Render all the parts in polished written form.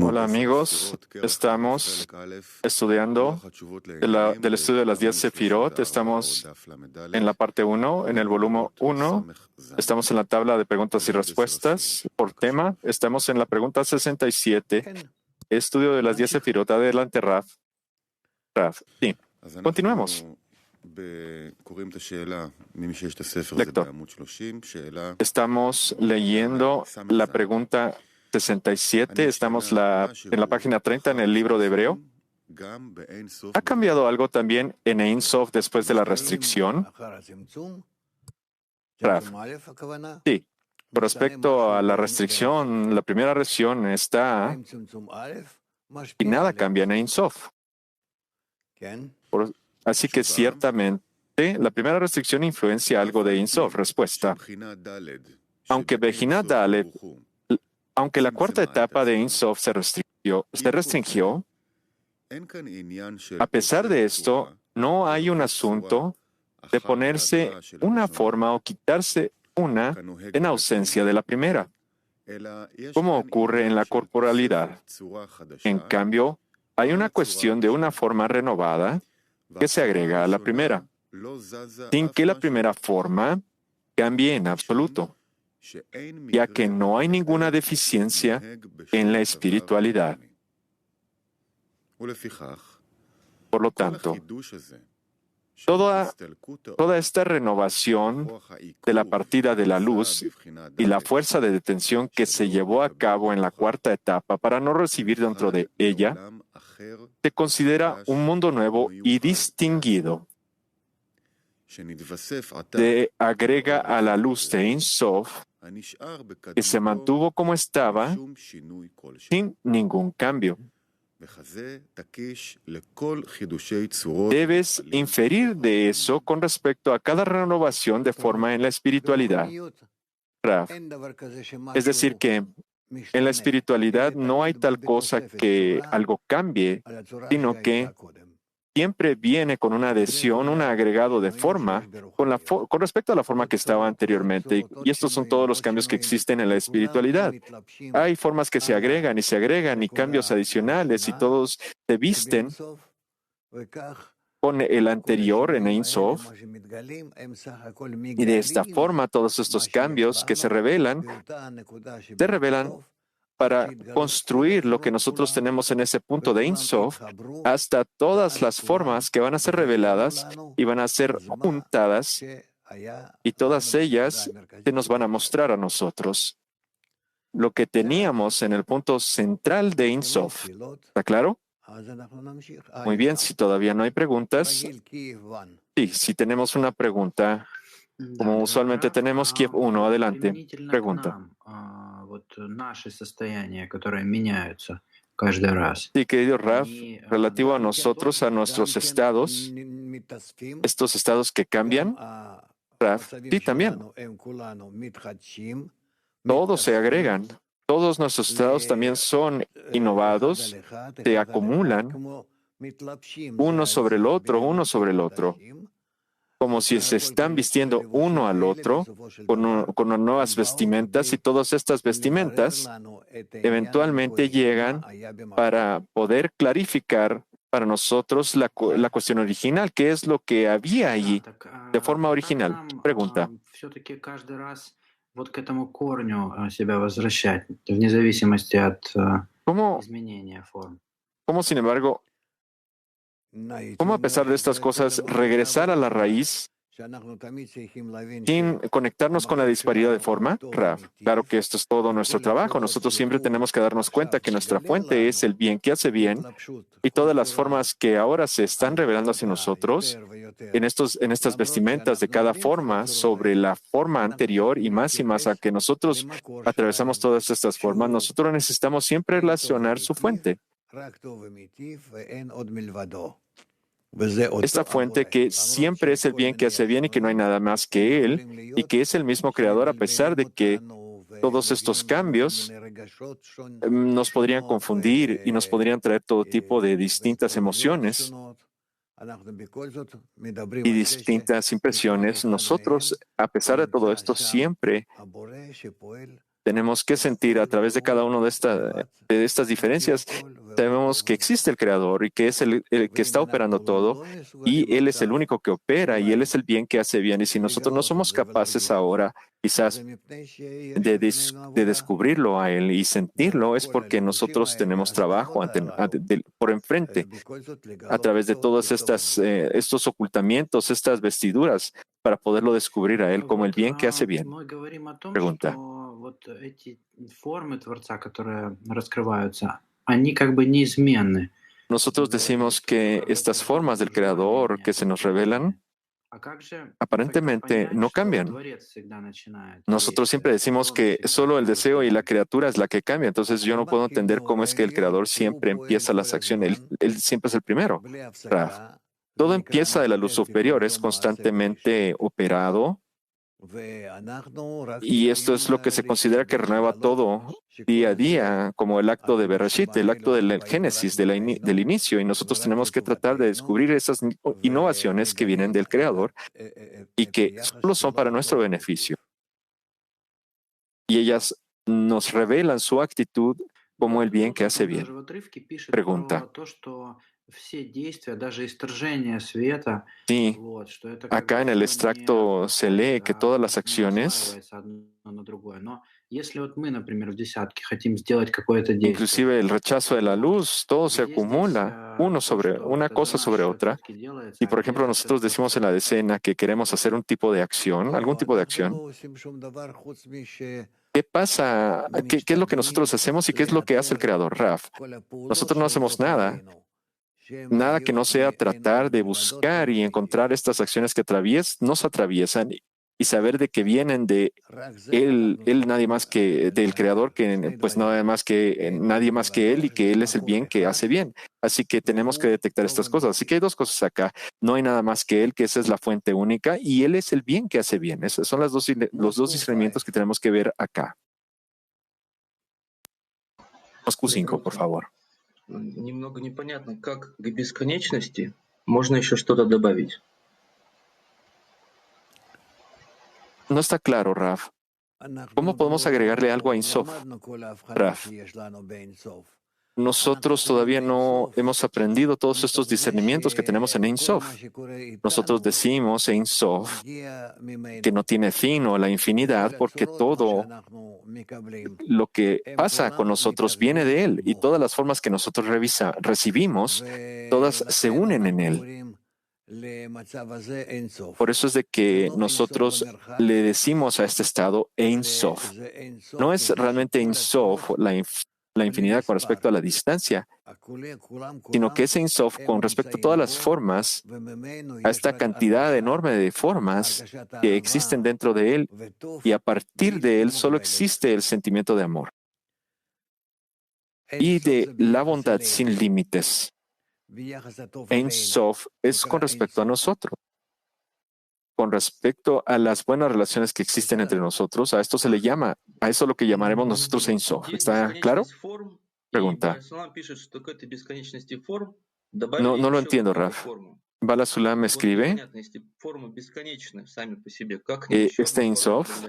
Hola amigos, estamos estudiando del estudio de las 10 Sefirot. Estamos en la parte 1, en el volumen 1. Estamos en la tabla de preguntas y respuestas por tema. Estamos en la pregunta 67, estudio de las 10 Sefirot. Adelante, Raf. Sí, continuemos. Lector. Estamos leyendo la pregunta 67. Estamos en la página 30 en el libro de Hebreo. ¿Ha cambiado algo también en Ein Sof después de la restricción? Raf. Sí. Con respecto a la restricción, la primera restricción está y nada cambia en Ein Sof. Así que ciertamente la primera restricción influencia algo de Ein Sof. Respuesta. Aunque Bejina Dalet, aunque la cuarta etapa de Ein Sof se restringió, a pesar de esto, no hay un asunto de ponerse una forma o quitarse una en ausencia de la primera, como ocurre en la corporalidad. En cambio, hay una cuestión de una forma renovada que se agrega a la primera, sin que la primera forma cambie en absoluto, ya que no hay ninguna deficiencia en la espiritualidad. Por lo tanto, toda esta renovación de la partida de la luz y la fuerza de detención que se llevó a cabo en la cuarta etapa para no recibir dentro de ella, se considera un mundo nuevo y distinguido. Se agrega a la luz de Ein Sof, que se mantuvo como estaba, sin ningún cambio. Debes inferir de eso con respecto a cada renovación de forma en la espiritualidad. Raf. Es decir, que en la espiritualidad no hay tal cosa que algo cambie, sino que siempre viene con una adhesión, un agregado de forma con respecto a la forma que estaba anteriormente. Y estos son todos los cambios que existen en la espiritualidad. Hay formas que se agregan y cambios adicionales y todos se visten con el anterior en Ein Sof. Y de esta forma todos estos cambios que se revelan para construir lo que nosotros tenemos en ese punto de Ein Sof hasta todas las formas que van a ser reveladas y van a ser juntadas y todas ellas se nos van a mostrar a nosotros lo que teníamos en el punto central de Ein Sof. ¿Está claro? Muy bien, si todavía no hay preguntas. Sí, si tenemos una pregunta, como usualmente tenemos, Kiev 1, adelante. Pregunta. Sí, querido Raf, relativo a nosotros, a nuestros estados, estos estados que cambian, Raf, sí, también. Todos se agregan. Todos nuestros estados también son innovados, se acumulan uno sobre el otro, como si se están vistiendo uno al otro con nuevas vestimentas, y todas estas vestimentas eventualmente llegan para poder clarificar para nosotros la cuestión original, que es lo que había allí de forma original. Pregunta. ¿Cómo, sin embargo, cómo a pesar de estas cosas regresar a la raíz sin conectarnos con la disparidad de forma? Raf, claro que esto es todo nuestro trabajo. Nosotros siempre tenemos que darnos cuenta que nuestra fuente es el bien que hace bien, y todas las formas que ahora se están revelando hacia nosotros en estas vestimentas de cada forma sobre la forma anterior y más a que nosotros atravesamos todas estas formas, nosotros necesitamos siempre relacionar su fuente. Esta fuente que siempre es el bien que hace bien y que no hay nada más que Él, y que es el mismo creador, a pesar de que todos estos cambios nos podrían confundir y nos podrían traer todo tipo de distintas emociones y distintas impresiones. Nosotros, a pesar de todo esto, siempre tenemos que sentir a través de cada una de estas diferencias, sabemos que existe el Creador y que es el que está operando todo y Él es el único que opera y Él es el bien que hace bien. Y si nosotros no somos capaces ahora, quizás, de descubrirlo a Él y sentirlo, es porque nosotros tenemos trabajo por enfrente a través de todos estos ocultamientos, estas vestiduras, para poderlo descubrir a Él como el bien que hace bien. Мы говорим о том, Pregunta. что вот эти формы Творца, которые раскрываются, они как бы неизменны. Nosotros decimos que estas formas del Creador que se nos revelan А как же тогда aparentemente понять, no что cambian. Творец всегда начинает Nosotros siempre действие, что decimos Он que всегда solo el делает deseo y la что-то? criatura es la que cambia. Entonces yo no puedo entender cómo es que el Creador siempre empieza las acciones. Él siempre es el primero. Raf. Todo empieza de la luz superior, es constantemente operado y esto es lo que se considera que renueva todo día a día, como el acto de Bereshit, el acto del Génesis, del inicio. Y nosotros tenemos que tratar de descubrir esas innovaciones que vienen del Creador y que solo son para nuestro beneficio. Y ellas nos revelan su actitud como el bien que hace bien. Даже в отрывке пишет Pregunta. про то, что все действия, даже исторжение света, Sí, вот, что это как бы acá en el все не extracto se lee que todas las не acciones, наслаивается одно на другое. Но если вот мы, например, в десятке хотим сделать какое-то действие, inclusive el rechazo de la вот, luz, todo se где здесь acumula, то, что una это за cosa наш sobre счет otra. все-таки делается, Y а por где ejemplo, за счет nosotros decimos en la Творца? decena que queremos hacer un tipo de acción, algún tipo de acción. ¿Qué pasa? ¿Qué es lo que nosotros hacemos y qué es lo que hace el Creador, Raf? Nosotros no hacemos nada que no sea tratar de buscar y encontrar estas acciones que nos atraviesan y saber de que vienen de él nadie más que del Creador, que pues nadie más que Él y que Él es el bien que hace bien. Así que tenemos que detectar estas cosas. Así que hay dos cosas acá. No hay nada más que Él, que esa es la fuente única, y Él es el bien que hace bien. Esos son los dos discernimientos que tenemos que ver acá. Moscú 5, por favor. Немного непонятно, как к бесконечности можно еще что-то добавить. No está claro, Raf. ¿Cómo podemos agregarle algo a Insof? Raf, nosotros todavía no hemos aprendido todos estos discernimientos que tenemos en Ein Sof. Nosotros decimos Ein Sof que no tiene fin o la infinidad porque todo lo que pasa con nosotros viene de Él y todas las formas que nosotros recibimos, todas se unen en Él. Por eso es de que nosotros le decimos a este estado Ein Sof. No es realmente Ein Sof la infinidad con respecto a la distancia, sino que es Ein Sof con respecto a todas las formas, a esta cantidad enorme de formas que existen dentro de Él, y a partir de Él solo existe el sentimiento de amor y de la bondad sin límites. Ein Sof es con respecto a nosotros. Con respecto a las buenas relaciones que existen entre nosotros, a esto se le llama, a eso lo que llamaremos nosotros Ein Sof. ¿Está claro? Pregunta. No lo entiendo, Raf. Bala Sulam escribe este Ein Sof,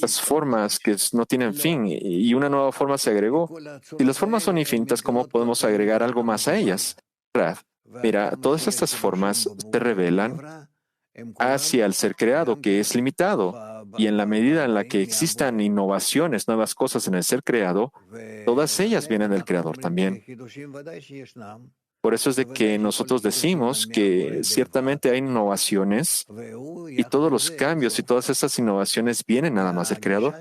las formas que no tienen fin y una nueva forma se agregó. Si las formas son infinitas, ¿cómo podemos agregar algo más a ellas? Raf, mira, todas estas formas se revelan hacia el ser creado, que es limitado. Y en la medida en la que existan innovaciones, nuevas cosas en el ser creado, todas ellas vienen del Creador también. Por eso es de que nosotros decimos que ciertamente hay innovaciones y todos los cambios y todas esas innovaciones vienen nada más del Creador.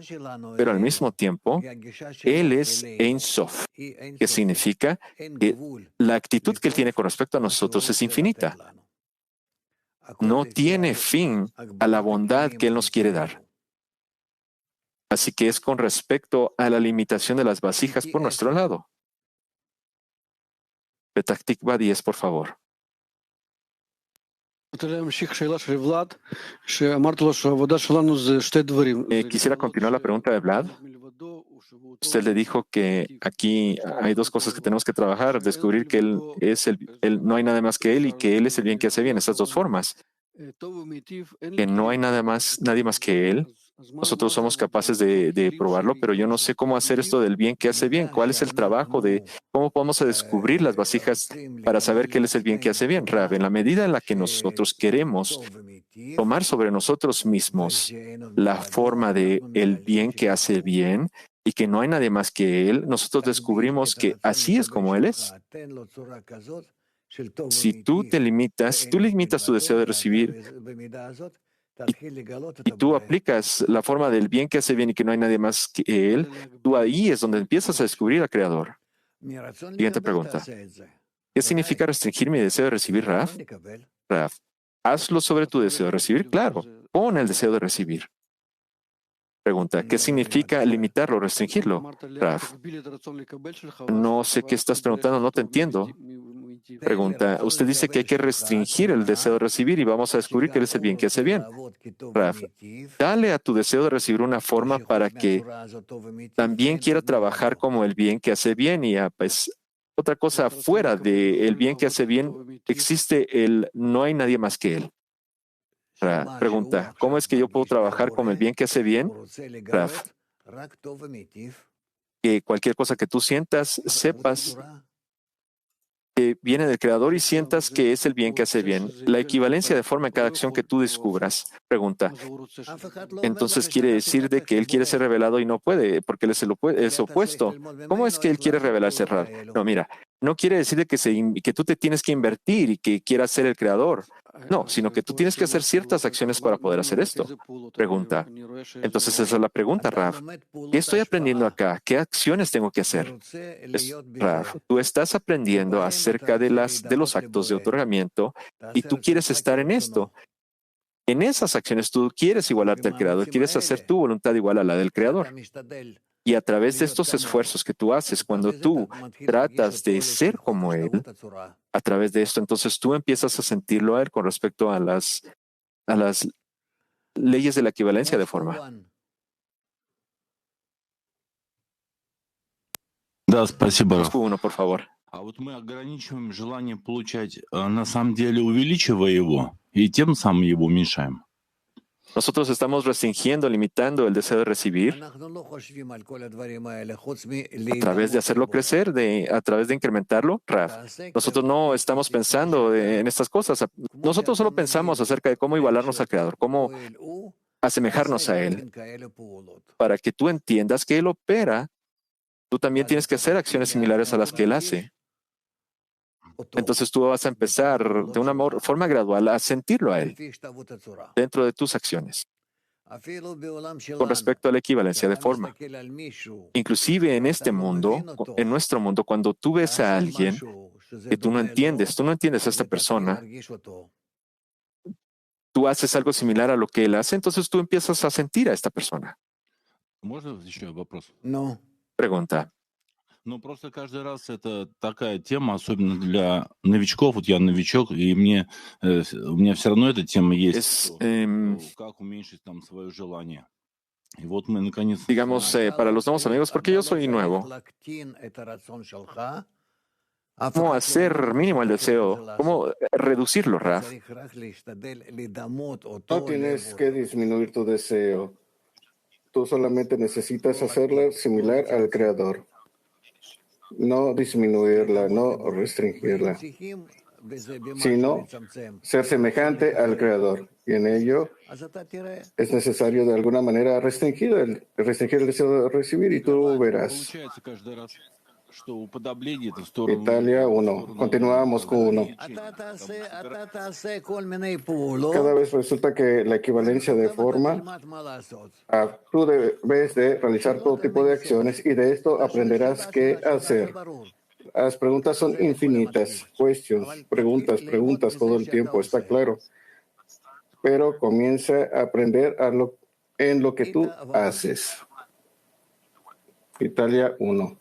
Pero al mismo tiempo, Él es Ein Sof, que significa que la actitud que Él tiene con respecto a nosotros es infinita. No tiene fin a la bondad que Él nos quiere dar. Así que es con respecto a la limitación de las vasijas por nuestro lado. Petach Tikva 10, por favor. Quisiera continuar la pregunta de Vlad. Usted le dijo que aquí hay dos cosas que tenemos que trabajar, descubrir que no hay nada más que Él y que Él es el bien que hace bien, esas dos formas. Que no hay nadie más que Él Nosotros somos capaces de probarlo, pero yo no sé cómo hacer esto del bien que hace bien. ¿Cuál es el trabajo de cómo podemos descubrir las vasijas para saber qué es el bien que hace bien? Rav, en la medida en la que nosotros queremos tomar sobre nosotros mismos la forma de el bien que hace bien y que no hay nadie más que Él, nosotros descubrimos que así es como Él es. Si tú limitas tu deseo de recibir y tú aplicas la forma del bien que hace bien y que no hay nadie más que Él, tú ahí es donde empiezas a descubrir al Creador. Siguiente pregunta. ¿Qué significa restringir mi deseo de recibir, Raf? Raf, hazlo sobre tu deseo de recibir, claro. Pon el deseo de recibir. Pregunta, ¿qué significa limitarlo, restringirlo? Raf, no sé qué estás preguntando, no te entiendo. Pregunta, usted dice que hay que restringir el deseo de recibir y vamos a descubrir que es el bien que hace bien. Raf, dale a tu deseo de recibir una forma para que también quiera trabajar como el bien que hace bien y pues otra cosa fuera del bien que hace bien existe el no hay nadie más que él. Pregunta, ¿cómo es que yo puedo trabajar con el bien que hace bien? Raf, que cualquier cosa que tú sientas, sepas que viene del Creador y sientas que es el bien que hace bien. La equivalencia de forma en cada acción que tú descubras. Pregunta, entonces quiere decir de que Él quiere ser revelado y no puede, porque Él es es opuesto. ¿Cómo es que Él quiere revelarse? No, mira, no quiere decir de que tú te tienes que invertir y que quieras ser el Creador. No, sino que tú tienes que hacer ciertas acciones para poder hacer esto. Pregunta. Entonces esa es la pregunta, Raf. ¿Qué estoy aprendiendo acá? ¿Qué acciones tengo que hacer? Raf, tú estás aprendiendo acerca de los actos de otorgamiento y tú quieres estar en esto. En esas acciones tú quieres igualarte al Creador, quieres hacer tu voluntad igual a la del Creador. Y a través de estos esfuerzos que tú haces, cuando tú tratas de ser como Él, a través de esto, entonces tú empiezas a sentirlo a Él con respecto a las leyes de la equivalencia de forma. Да, спасибо, Раф. Uno, por favor. А вот мы ограничиваем желание получать, на самом деле увеличивая его, и тем самым его уменьшаем. Nosotros estamos restringiendo, limitando el deseo de recibir a través de hacerlo crecer, a través de incrementarlo. Raf, nosotros no estamos pensando en estas cosas. Nosotros solo pensamos acerca de cómo igualarnos al Creador, cómo asemejarnos a Él. Para que tú entiendas que Él opera, tú también tienes que hacer acciones similares a las que Él hace. Entonces tú vas a empezar de una forma gradual a sentirlo a Él dentro de tus acciones. Con respecto a la equivalencia de forma. Inclusive en este mundo, en nuestro mundo, cuando tú ves a alguien que tú no entiendes a esta persona, tú haces algo similar a lo que él hace, entonces tú empiezas a sentir a esta persona. No. Pregunta. Ну, просто каждый раз это такая тема, особенно для новичков. Вот я новичок, и у меня все равно эта тема есть. Как уменьшить там свое желание. И вот мы наконец. Digamos, para los nuevos amigos, porque yo soy nuevo. ¿Cómo hacer mínimo el deseo? ¿Cómo reducirlo, Raf? No tienes que disminuir tu deseo. Tú solamente necesitas hacerlo similar al Creador. No disminuirla, no restringirla, sino ser semejante al Creador. Y en ello es necesario de alguna manera restringir el deseo de recibir y tú verás. Italia 1. Continuamos con 1. Cada vez resulta que la equivalencia de forma, tú debes de realizar todo tipo de acciones y de esto aprenderás qué hacer. Las preguntas son infinitas. Preguntas todo el tiempo, está claro. Pero comienza a aprender en lo que tú haces. Italia 1.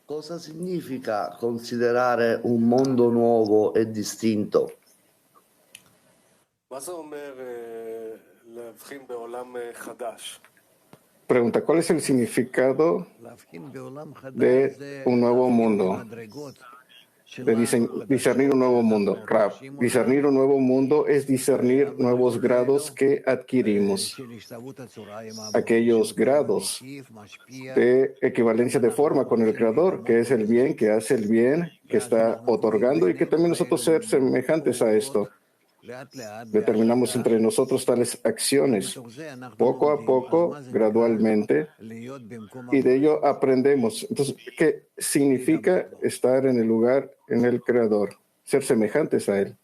Cosa significa considerare un mondo nuovo e distinto? Pregunta, ¿cuál es el significado de un nuevo mundo? de discernir un nuevo mundo. Rab, discernir un nuevo mundo es discernir nuevos grados que adquirimos. Aquellos grados de equivalencia de forma con el Creador, que es el bien, que hace el bien, que está otorgando y que también nosotros ser semejantes a esto. Determinamos entre nosotros tales acciones, poco a poco, gradualmente, y de ello aprendemos. Entonces, ¿qué significa estar en el lugar, en el Creador? Ser semejantes a Él.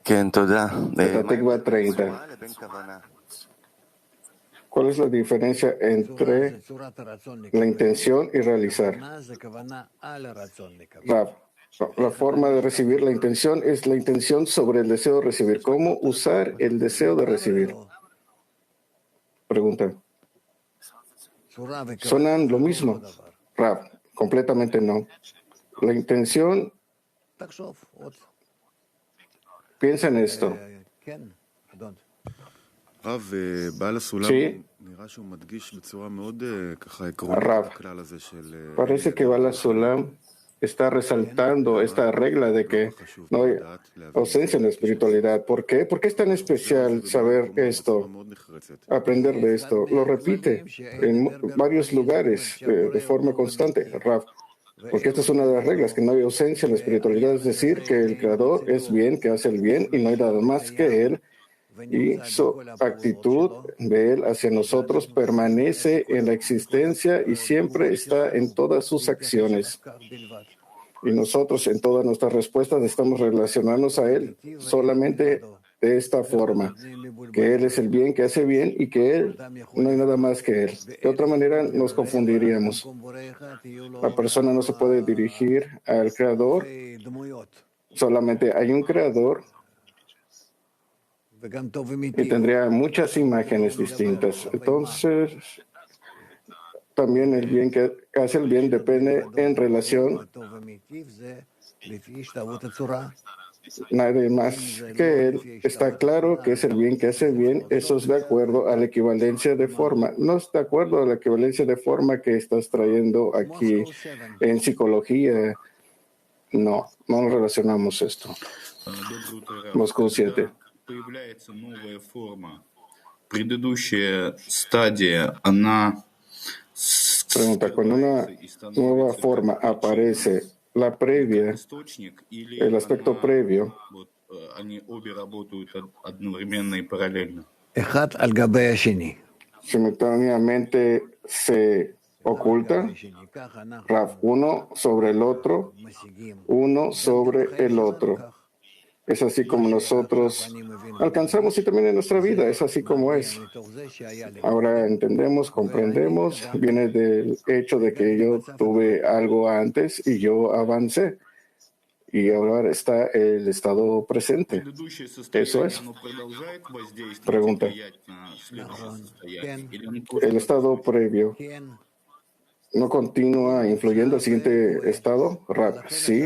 Tecla 30. ¿Cuál es la diferencia entre la intención y realizar? La forma de recibir la intención es la intención sobre el deseo de recibir. ¿Cómo usar el deseo de recibir? Pregunta. ¿Sonan lo mismo? Rav, completamente no. La intención, piensa en esto. Sí. Rav, parece que Bala Sulam está resaltando esta regla de que no hay ausencia en la espiritualidad. ¿Por qué? ¿Por qué es tan especial saber esto, aprender de esto? Lo repite en varios lugares de forma constante, Rav. Porque esta es una de las reglas, que no hay ausencia en la espiritualidad, es decir, que el Creador es bien, que hace el bien y no hay nada más que Él. Y su actitud de Él hacia nosotros permanece en la existencia y siempre está en todas sus acciones. Y nosotros en todas nuestras respuestas necesitamos relacionarnos a Él solamente de esta forma, que Él es el bien, que hace bien y que Él no hay nada más que Él. De otra manera nos confundiríamos. La persona no se puede dirigir al Creador, solamente hay un Creador y tendría muchas imágenes distintas. Entonces, también el bien que hace el bien depende en relación nadie más que Él. Está claro que es el bien que hace el bien. Eso es de acuerdo a la equivalencia de forma. No es de acuerdo a la equivalencia de forma que estás trayendo aquí en psicología. No nos relacionamos esto. Moscú 7. Появляется новая форма. Предыдущая стадия, она Pregunta, cuando una nueva forma aparece, la previa, el aspecto previo, они обе работают одновременно и параллельно. Simultáneamente se oculta, Rav, uno sobre el otro, uno sobre el otro. Es así como nosotros alcanzamos y también en nuestra vida, es así como es. Ahora entendemos, comprendemos, viene del hecho de que yo tuve algo antes y yo avancé. Y ahora está el estado presente. Eso es. Pregunta. ¿El estado previo no continúa influyendo al siguiente estado? Sí,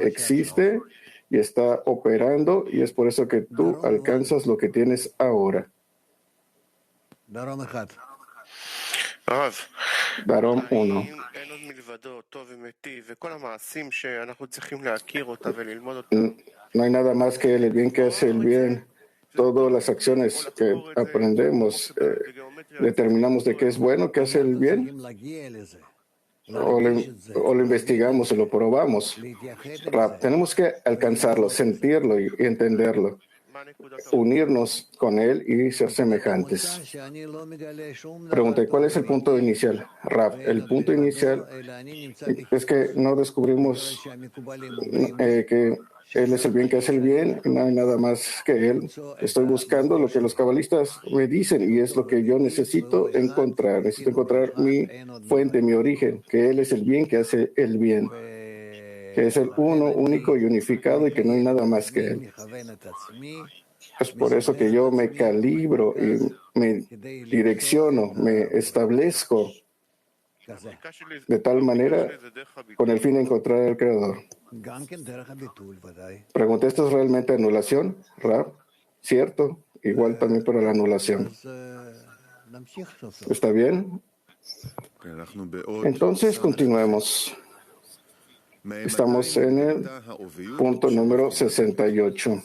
existe y está operando, y es por eso que tú alcanzas lo que tienes ahora. Darom 1. No hay nada más que el bien que hace el bien. Todas las acciones que aprendemos, determinamos de qué es bueno, que hace el bien, o lo investigamos y lo probamos. Tenemos que alcanzarlo, sentirlo y entenderlo, unirnos con él y ser semejantes. Pregunté, ¿cuál es el punto inicial? Rab, el punto inicial es que no descubrimos que él es el bien que hace el bien, y no hay nada más que él. Estoy buscando lo que los cabalistas me dicen y es lo que yo necesito encontrar. Necesito encontrar mi fuente, mi origen, que él es el bien que hace el bien, que es el uno, único y unificado y que no hay nada más que él. Es por eso que yo me calibro y me direcciono, me establezco de tal manera con el fin de encontrar al Creador. Pregunté, ¿esto es realmente anulación, Rab? Cierto, igual también para la anulación. ¿Está bien? Entonces, continuemos. Estamos en el punto número 68.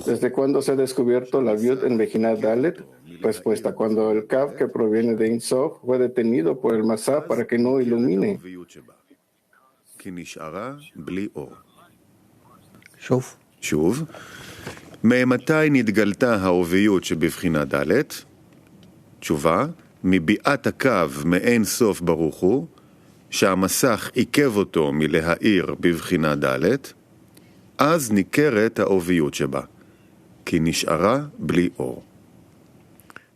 ¿Desde cuándo se ha descubierto la Viud en Bejina Dalet? Respuesta: cuando el Kav que proviene de Ein Sof fue detenido por el Masá para que no ilumine. שוב, ממתי נתגלתה העוביות שבבחינה ד'? תשובה, מביאת הקו מאין סוף ברוך הוא, שהמסך עיכב אותו מלהאיר בבחינה ד', אז ניכרת העוביות שבה, כי נשארה בלי אור.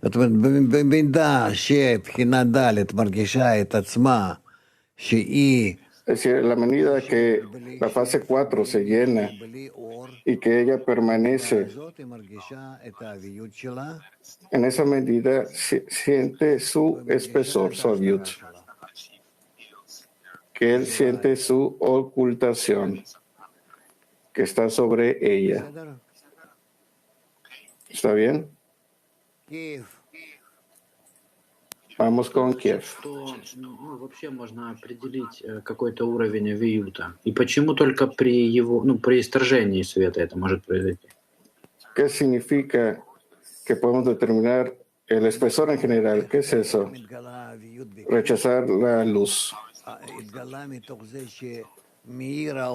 זאת אומרת, במידה שבחינה ד' מרגישה את עצמה שהיא Es decir, a la medida que la fase 4 se llena y que ella permanece, en esa medida siente su espesor, su aviut, que él siente su ocultación que está sobre ella. ¿Está bien? Vamos con Kiev. Вообще можно определить какой-то уровень авиюта. И почему только при его, при исторжении света это может произойти? ¿Qué significa que podemos determinar el espesor en general? ¿Qué es eso? Rechazar la luz.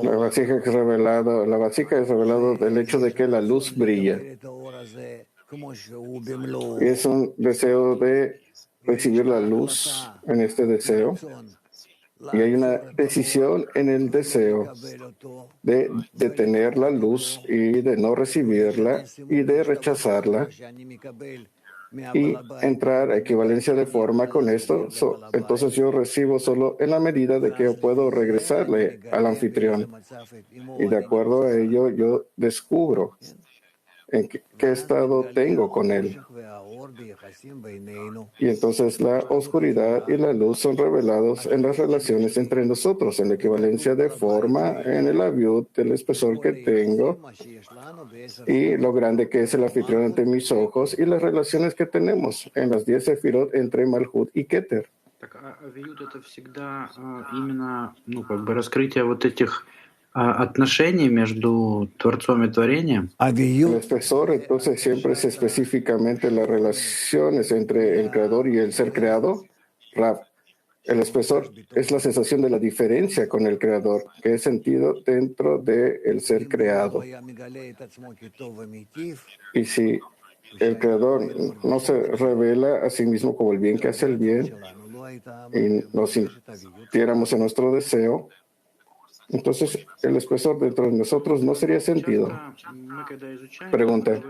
La vasija es revelado del hecho de que la luz brilla. Y es un deseo de recibir la luz en este deseo. Y hay una decisión en el deseo de detener la luz y de no recibirla y de rechazarla y entrar a equivalencia de forma con esto. Entonces yo recibo solo en la medida de que yo puedo regresarle al anfitrión. Y de acuerdo a ello yo descubro en qué estado tengo con él. Y entonces la oscuridad y la luz son revelados en las relaciones entre nosotros, en la equivalencia de forma, en el aviut, el espesor que tengo y lo grande que es el anfitrión ante mis ojos y las relaciones que tenemos en las 10 sefirot entre Malhut y Keter. Авиют это всегда именно, раскрытие вот этих отношений между Творцом и Творением. El espesor entonces siempre es específicamente las relaciones entre el creador y el ser creado. Rav, el espesor es la sensación de la diferencia con el creador, que es sentido dentro del ser creado. Y si el creador no se revela a sí mismo como el bien que hace el bien y nos sintiéramos en nuestro deseo, entonces el espesor dentro de nosotros no sería sentido. Pregunta.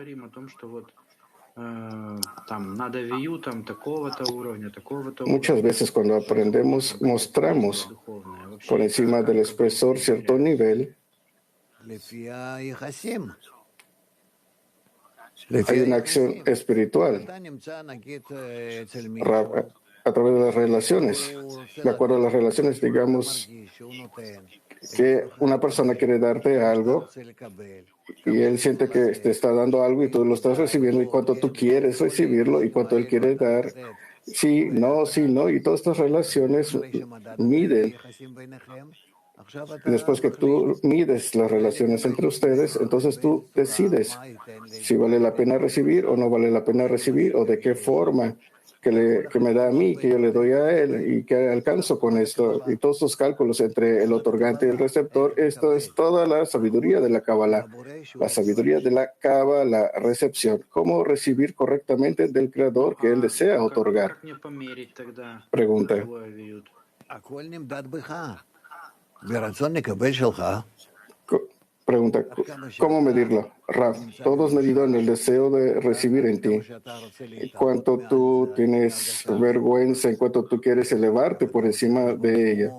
Muchas veces cuando aprendemos, mostramos por encima del espesor cierto nivel. Hay una acción espiritual a través de las relaciones. De acuerdo a las relaciones, digamos que una persona quiere darte algo y él siente que te está dando algo y tú lo estás recibiendo y cuánto tú quieres recibirlo y cuánto él quiere dar. Sí, no, y todas estas relaciones miden. Después que tú mides las relaciones entre ustedes, entonces tú decides si vale la pena recibir o no vale la pena recibir o de qué forma que me da a mí, que yo le doy a él y que alcanzo con esto. Y todos estos cálculos entre el otorgante y el receptor, esto es toda la sabiduría de la Kabbalah. La sabiduría de la Kabbalah, la recepción. Cómo recibir correctamente del Creador que él desea otorgar. Pregunta. Pregunta, ¿cómo medirlo? Rav, todo es medido en el deseo de recibir en ti. Cuánto tú tienes vergüenza, en cuanto tú quieres elevarte por encima de ella.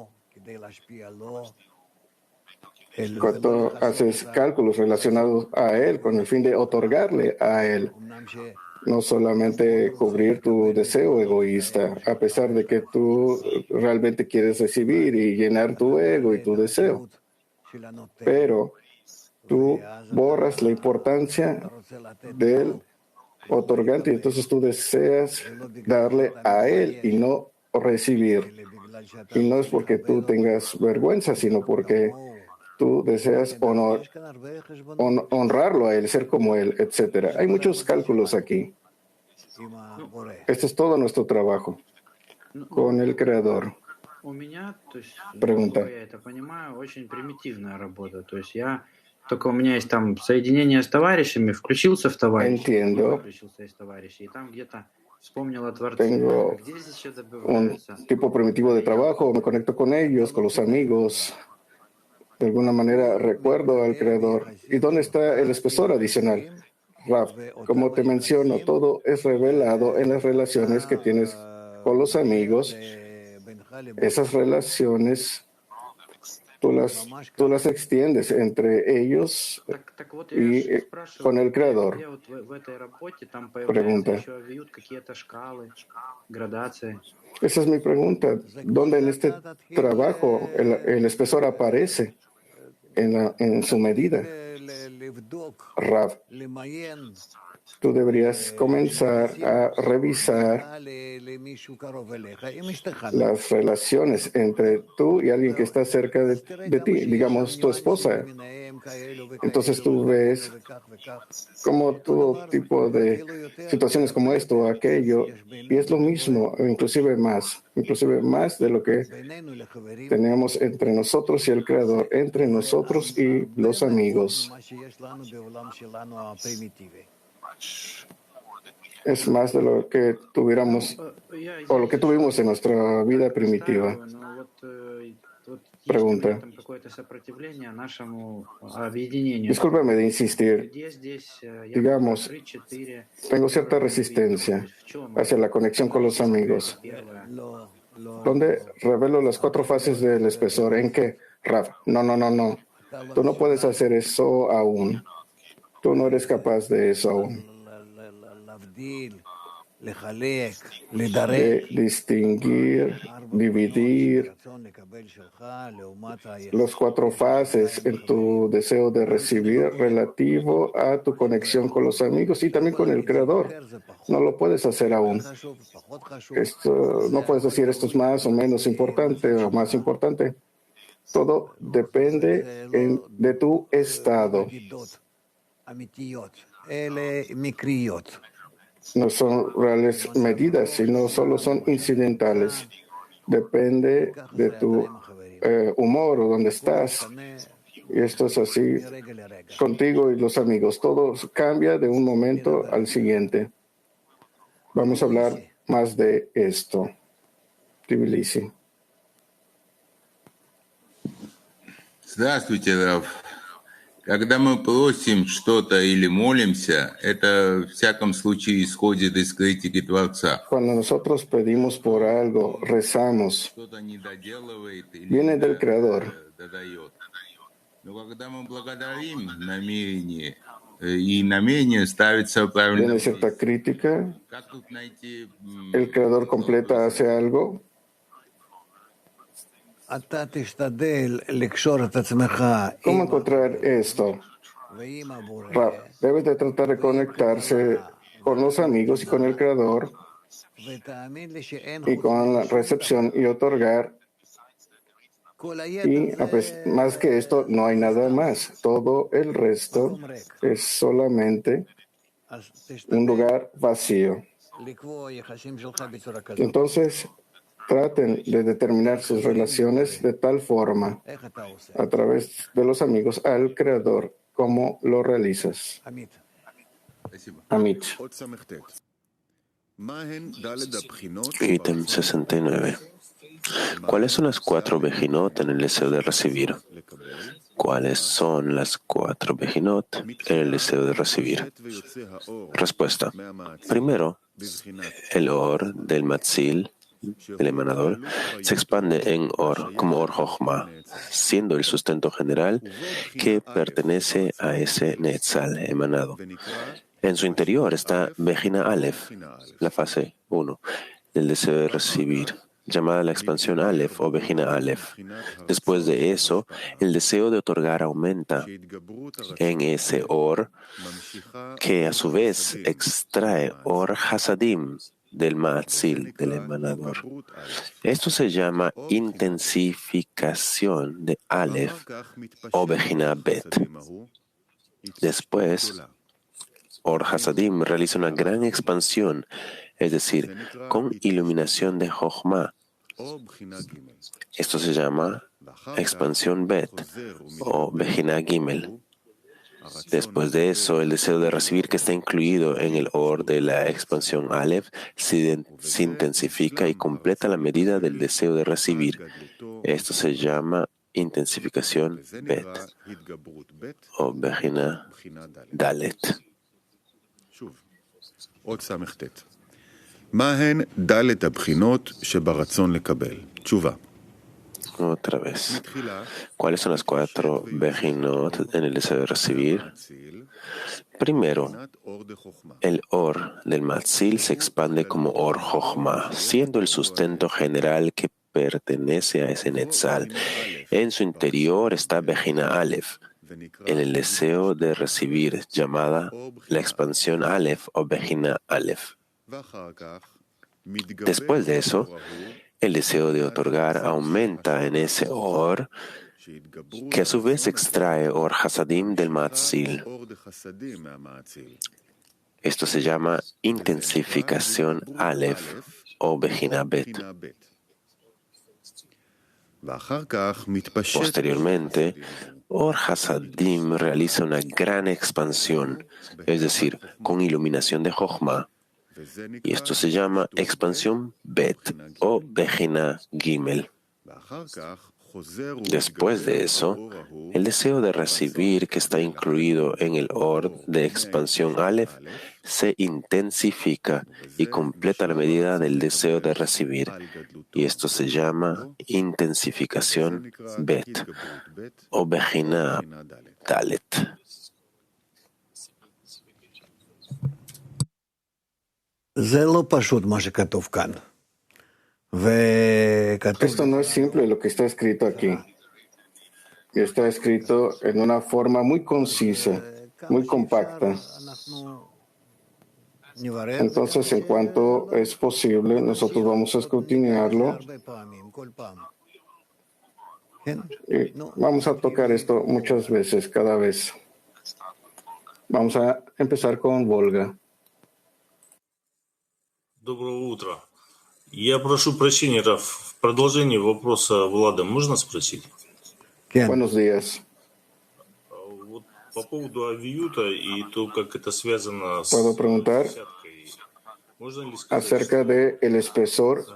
Cuánto haces cálculos relacionados a él con el fin de otorgarle a él. No solamente cubrir tu deseo egoísta, a pesar de que tú realmente quieres recibir y llenar tu ego y tu deseo. Pero tú borras la importancia del otorgante y entonces tú deseas darle a él y no recibir. Y no es porque tú tengas vergüenza, sino porque tú deseas honrarlo a él, ser como él, etc. Hay muchos cálculos aquí. Este es todo nuestro trabajo con el Creador. У меня, то есть, Pregunta. насколько я это понимаю, очень примитивная работа. То есть только у меня есть там соединение с товарищами, включился в товарища, Entiendo. выключился из товарищей, и там где-то вспомнил о Творце. Tengo Где здесь еще un добивается? tipo primitivo de trabajo, me conecto con ellos, con los amigos. De alguna manera recuerdo al Creador. ¿Y dónde está el espesor adicional? Rav, como te menciono, todo es revelado en las relaciones que tienes con los amigos. Esas relaciones tú las extiendes entre ellos Так вот, y я спрашиваю, con el где Creador. вот в этой работе там Pregunta. появляются еще вьют какие-то шкалы, градации? Esa es mi pregunta. ¿Dónde en este trabajo el espesor aparece en su medida? Rav, tú deberías comenzar a revisar las relaciones entre tú y alguien que está cerca de ti, digamos tu esposa. Entonces tú ves como todo tipo de situaciones como esto o aquello, y es lo mismo, inclusive más de lo que tenemos entre nosotros y el Creador, entre nosotros y los amigos. Es más de lo que tuviéramos o lo que tuvimos en nuestra vida primitiva. Pregunta. Discúlpame de insistir. Digamos, tengo cierta resistencia hacia la conexión con los amigos. ¿Dónde revelo las 4 fases del espesor? ¿En qué? Rav, no. Tú no puedes hacer eso aún. Tú no eres capaz de eso aún. De distinguir, dividir las 4 fases en tu deseo de recibir relativo a tu conexión con los amigos y también con el Creador. No lo puedes hacer aún. No puedes decir esto es más o menos importante o más importante. Todo depende de tu estado. No son reales medidas, sino solo son incidentales. Depende de tu humor o dónde estás. Y esto es así contigo y los amigos. Todo cambia de un momento al siguiente. Vamos a hablar más de esto. Tbilisi. Здравствуйте, Рав. Когда мы просим что-то или молимся, это в всяком случае исходит из критики Творца. Cuando nosotros pedimos por algo, rezamos, viene del Creador. Но когда мы благодарим намерение, и намерение ставится в правильном Viene cierta crítica, как тут найти el Creador completa hace algo. ¿Cómo encontrar esto? Debes de tratar de conectarse con los amigos y con el Creador y con la recepción y otorgar. Y más que esto, no hay nada más. Todo el resto es solamente un lugar vacío. Entonces, traten de determinar sus relaciones de tal forma, a través de los amigos, al Creador. ¿Cómo lo realizas? Amit. Ítem 69. ¿Cuáles son las 4 Bejinot en el deseo de recibir? ¿Cuáles son las 4 Bejinot en el deseo de recibir? Respuesta. Primero, el Or del Matzil, el emanador, se expande en Or como Or Jochma, siendo el sustento general que pertenece a ese Netzal emanado. En su interior está Bejina Aleph, la fase 1 del deseo de recibir, llamada la expansión Aleph o Bejina Aleph. Después de eso, el deseo de otorgar aumenta en ese Or, que a su vez extrae Or Hasadim del Ma'atzil, del emanador. Esto se llama intensificación de Aleph o Bejina Bet. Después, Or Hasadim realiza una gran expansión, es decir, con iluminación de Jochma. Esto se llama expansión Bet o Bejina Gimel. Después de eso, el deseo de recibir que está incluido en el Or de la expansión Aleph se intensifica y completa la medida del deseo de recibir. Esto se llama intensificación Bet o Bejina Dalet. מהן ד' הבחינות שברצון לקבל? תשובה. Otra vez. ¿Cuáles son las 4 Bejinot en el deseo de recibir? Primero, el Or del Matzil se expande como Or Jochma, siendo el sustento general que pertenece a ese Netzal. En su interior está Bejina Aleph, en el deseo de recibir, llamada la expansión Aleph o Bejina Aleph. Después de eso, el deseo de otorgar aumenta en ese Or, que a su vez extrae Or Hasadim del Matzil. Esto se llama intensificación Aleph o Bejina Bet. Posteriormente, Or Hasadim realiza una gran expansión, es decir, con iluminación de Jochma. Y esto se llama expansión Bet o Bejina Gimel. Después de eso, el deseo de recibir que está incluido en el Or de expansión Aleph se intensifica y completa la medida del deseo de recibir. Y esto se llama intensificación Bet o Bejina Dalet. Esto no es simple lo que está escrito aquí. Está escrito en una forma muy concisa, muy compacta. Entonces, en cuanto es posible, nosotros vamos a escudriñarlo y vamos a tocar esto muchas veces, cada vez. Vamos a empezar con Volga. Доброго утра. Я прошу прощения, Раф. В продолжении вопроса Влада можно спросить? Buenos días. Вот по поводу авиюта и то, как это связано с Puedo preguntar десяткой. Можно ли сказать, acerca del espesor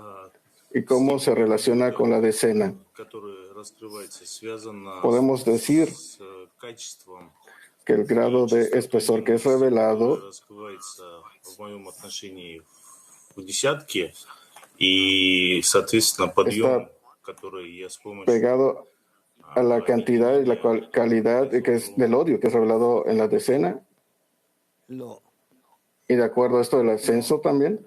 y cómo se relaciona con la decena. которое раскрывается, связано Podemos decir с качеством, que el grado de espesor que es revelado раскрывается в моем отношении в десятке, y, соответственно, подъем, который я с помощью... pegado a la cantidad y la calidad que es del odio que es revelado en la decena. Y de acuerdo a esto del ascenso también,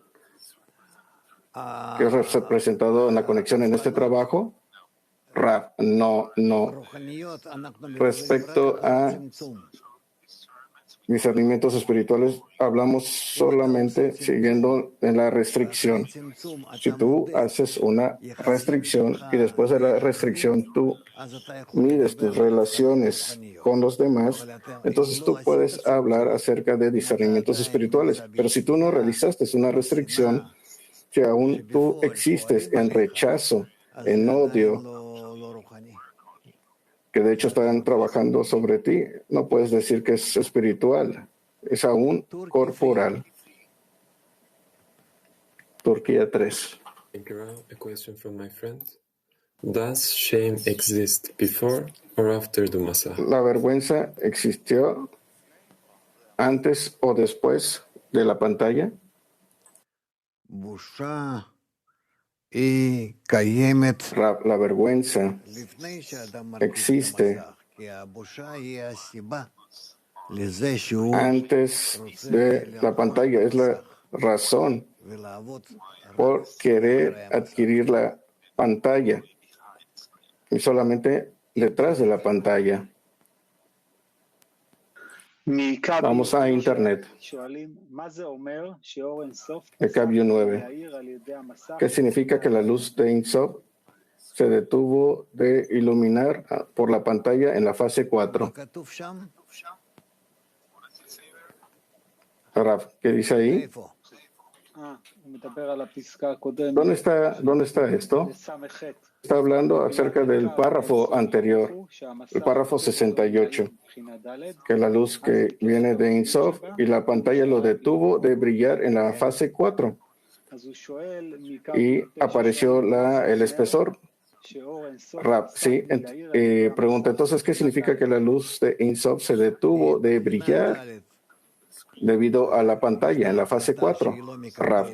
que es representado en la conexión en este trabajo. Rab, no. Respecto a discernimientos espirituales, hablamos solamente siguiendo en la restricción. Si tú haces una restricción y después de la restricción tú mides tus relaciones con los demás, entonces tú puedes hablar acerca de discernimientos espirituales. Pero si tú no realizaste una restricción, si aún tú existes en rechazo, en odio, que de hecho están trabajando sobre ti, no puedes decir que es espiritual, es aún corporal. Turquía 3. A question from my friend. Does shame exist before or after the Masah? ¿La vergüenza existió antes o después de la pantalla? La vergüenza existe antes de la pantalla, es la razón por querer adquirir la pantalla y solamente detrás de la pantalla. Vamos a Internet. El Cabio 9. ¿Qué significa que la luz de Ein Sof se detuvo de iluminar por la pantalla en la fase 4? Rav, ¿qué dice ahí? ¿Dónde está esto? Está hablando acerca del párrafo anterior, el párrafo 68, que la luz que viene de Ein Sof y la pantalla lo detuvo de brillar en la fase 4 y apareció el espesor. Rab, sí, pregunta, entonces, ¿qué significa que la luz de Ein Sof se detuvo de brillar debido a la pantalla en la fase 4? Rab,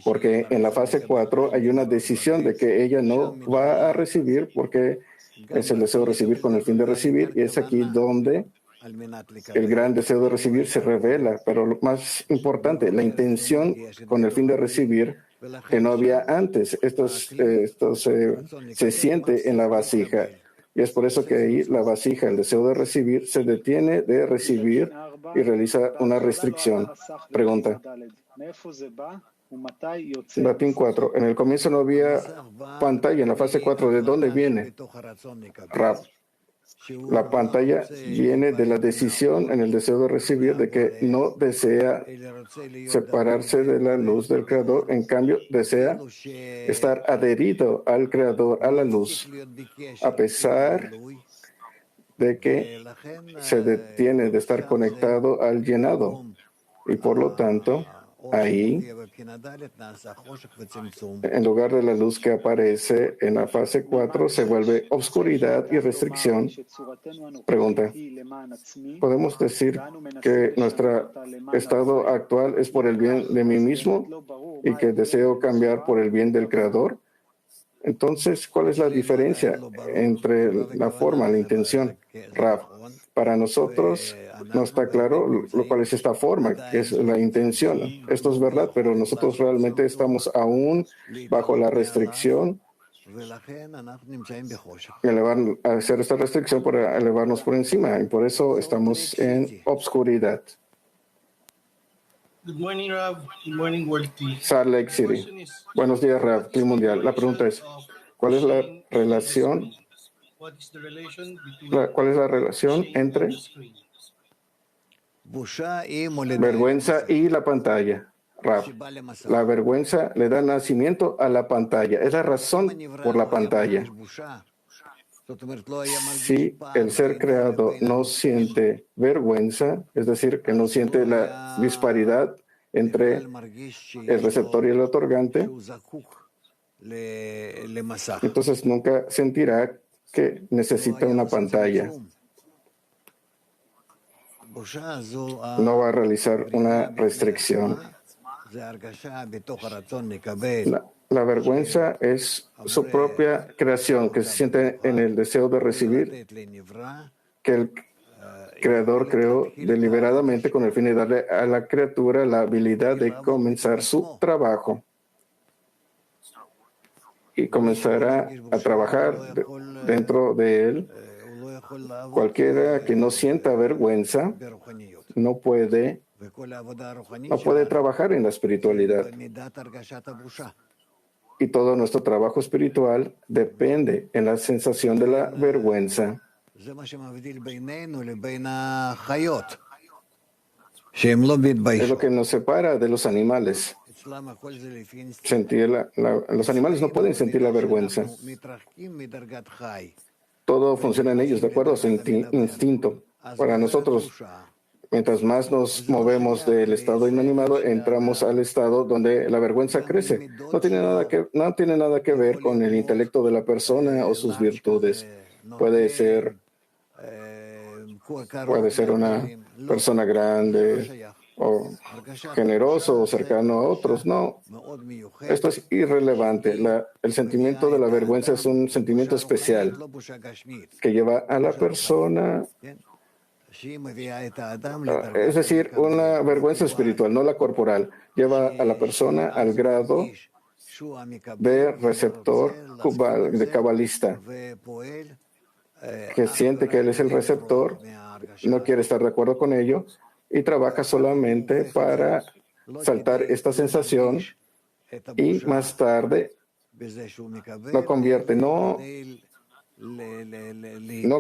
porque en la fase 4 hay una decisión de que ella no va a recibir porque es el deseo de recibir con el fin de recibir, y es aquí donde el gran deseo de recibir se revela, pero lo más importante, la intención con el fin de recibir que no había antes. Esto se siente en la vasija. Y es por eso que ahí la vasija, el deseo de recibir, se detiene de recibir y realiza una restricción. Pregunta. Latín 4. En el comienzo no había pantalla en la fase 4. ¿De dónde viene? Rab. La pantalla viene de la decisión en el deseo de recibir, de que no desea separarse de la luz del Creador, en cambio desea estar adherido al Creador, a la luz, a pesar de que se detiene de estar conectado al llenado. Y por lo tanto, ahí, en lugar de la luz que aparece en la fase 4, se vuelve obscuridad y restricción. Pregunta. ¿Podemos decir que nuestro estado actual es por el bien de mí mismo y que deseo cambiar por el bien del Creador? Entonces, ¿cuál es la diferencia entre la forma, la intención? Rav, para nosotros no está claro cuál es esta forma, que es la intención. Esto es verdad, pero nosotros realmente estamos aún bajo la restricción, hacer esta restricción para elevarnos por encima, y por eso estamos en obscuridad. Good morning, Rav. Good morning, World Team. Salt Lake City. Buenos días, Rav, Team Mundial. La pregunta es, ¿cuál es la relación entre vergüenza y la pantalla? Rav, la vergüenza le da nacimiento a la pantalla. Es la razón por la pantalla. Si el ser creado no siente vergüenza, es decir, que no siente la disparidad entre el receptor y el otorgante, entonces nunca sentirá que necesita una pantalla. No va a realizar una restricción. La vergüenza es su propia creación, que se siente en el deseo de recibir, que el Creador creó deliberadamente con el fin de darle a la criatura la habilidad de comenzar su trabajo. Y comenzará a trabajar dentro de él. Cualquiera que no sienta vergüenza no puede trabajar en la espiritualidad. Y todo nuestro trabajo espiritual depende en la sensación de la vergüenza. Es lo que nos separa de los animales. Los animales no pueden sentir la vergüenza. Todo funciona en ellos de acuerdo a su instinto. Para nosotros, mientras más nos movemos del estado inanimado, entramos al estado donde la vergüenza crece. No tiene nada que ver con el intelecto de la persona o sus virtudes. Puede ser una persona grande o generoso o cercano a otros. No, esto es irrelevante. El sentimiento de la vergüenza es un sentimiento especial que lleva a la persona Es decir, una vergüenza espiritual, no la corporal, lleva a la persona al grado de receptor de cabalista, que siente que él es el receptor, no quiere estar de acuerdo con ello y trabaja solamente para saltar esta sensación y más tarde lo convierte no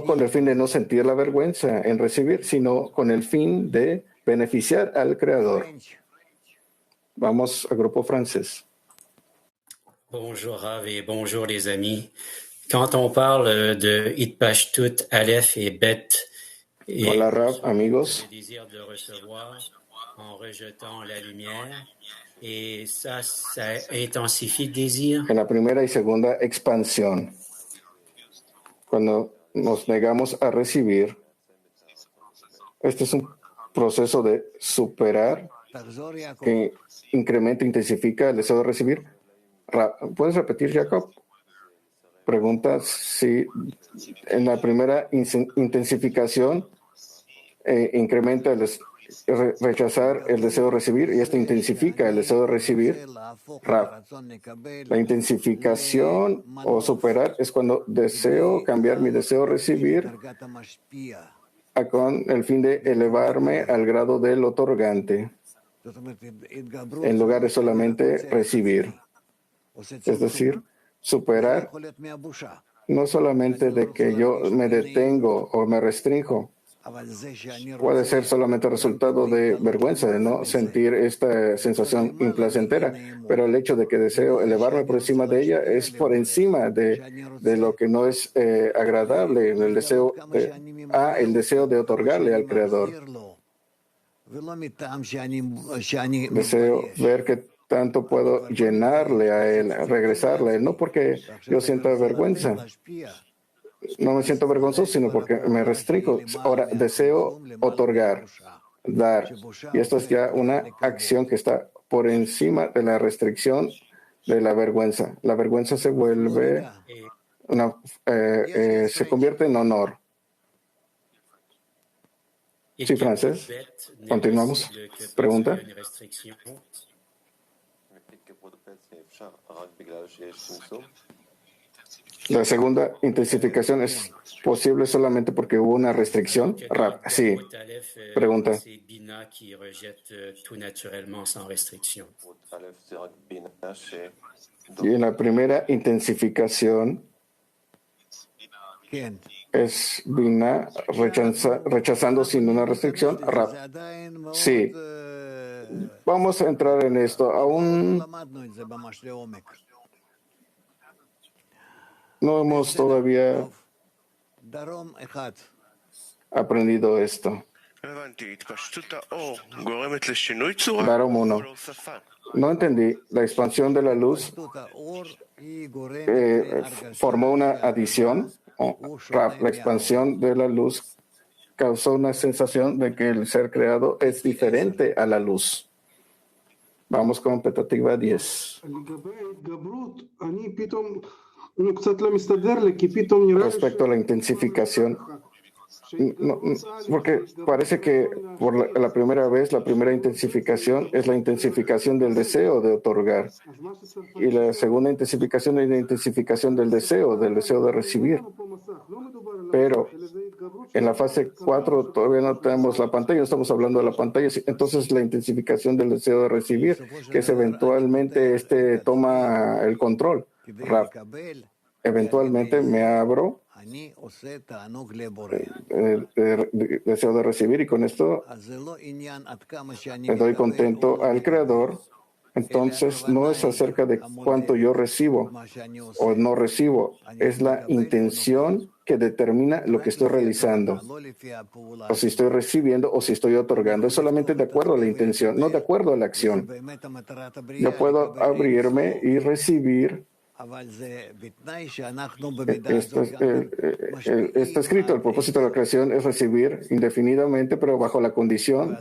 con el fin de no sentir la vergüenza en recibir, sino con el fin de beneficiar al Creador. Vamos al grupo francés. Bonjour Rav et bonjour les amis. Quand on parle de Itpashtut, Aleph et Bet, hola Rav, amigos. Le désir de recevoir en rejetant la lumière, et ça intensifie le désir. En la primera y segunda expansión, cuando nos negamos a recibir, este es un proceso de superar que incrementa, intensifica el deseo de recibir. ¿Puedes repetir, Jacob? Pregunta si en la primera intensificación incrementa rechazar el deseo de recibir y esto intensifica el deseo de recibir. La intensificación o superar es cuando deseo cambiar mi deseo de recibir con el fin de elevarme al grado del otorgante en lugar de solamente recibir. Es decir, superar no solamente de que yo me detengo o me restrinjo, puede ser solamente resultado de vergüenza, de no sentir esta sensación implacentera, pero el hecho de que deseo elevarme por encima de ella es por encima de lo que no es agradable, el deseo de otorgarle al Creador. Deseo ver que tanto puedo llenarle a él, regresarle a él, no porque yo sienta vergüenza. No me siento vergonzoso, sino porque me restringo. Ahora, deseo otorgar, dar. Y esto es ya una acción que está por encima de la restricción de la vergüenza. La vergüenza se vuelve se convierte en honor. Sí, Frances. Continuamos. Pregunta. La segunda intensificación es posible solamente porque hubo una restricción. Sí. Pregunta. Y en la primera intensificación es Bina rechazando sin una restricción. Sí. Vamos a entrar en esto. Aún no hemos todavía aprendido esto. Darom 1. No entendí. La expansión de la luz formó una adición. La expansión de la luz causó una sensación de que el ser creado es diferente a la luz. Vamos con Petativa 10. Respecto a la intensificación, porque parece que por la primera vez, la primera intensificación es la intensificación del deseo de otorgar. Y la segunda intensificación es la intensificación del deseo de recibir. Pero en la fase 4 todavía no tenemos la pantalla, no estamos hablando de la pantalla. Entonces la intensificación del deseo de recibir, que es eventualmente toma el control. Eventualmente me abro deseo de recibir y con esto le doy contento al Creador. Entonces no es acerca de cuánto yo recibo o no recibo, es la intención que determina lo que estoy realizando, o si estoy recibiendo o si estoy otorgando. Es solamente de acuerdo a la intención, no de acuerdo a la acción. Yo puedo abrirme y recibir. Está escrito, el propósito de la creación es recibir indefinidamente, pero bajo la condición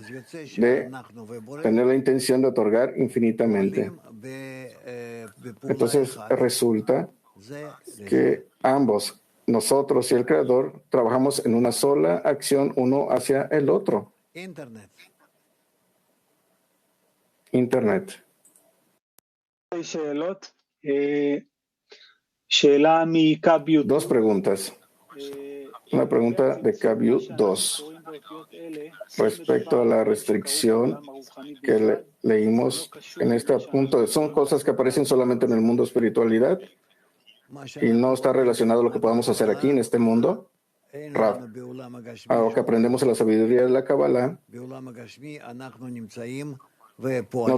de tener la intención de otorgar infinitamente. Entonces resulta que ambos, nosotros y el Creador trabajamos en una sola acción, uno hacia el otro. Internet. Dos preguntas. Una pregunta de Kabiu 2. Respecto a la restricción que leímos en este punto, ¿son cosas que aparecen solamente en el mundo espiritualidad y no está relacionado a lo que podamos hacer aquí en este mundo? Rav, a lo que aprendemos en la sabiduría de la Kabbalah, no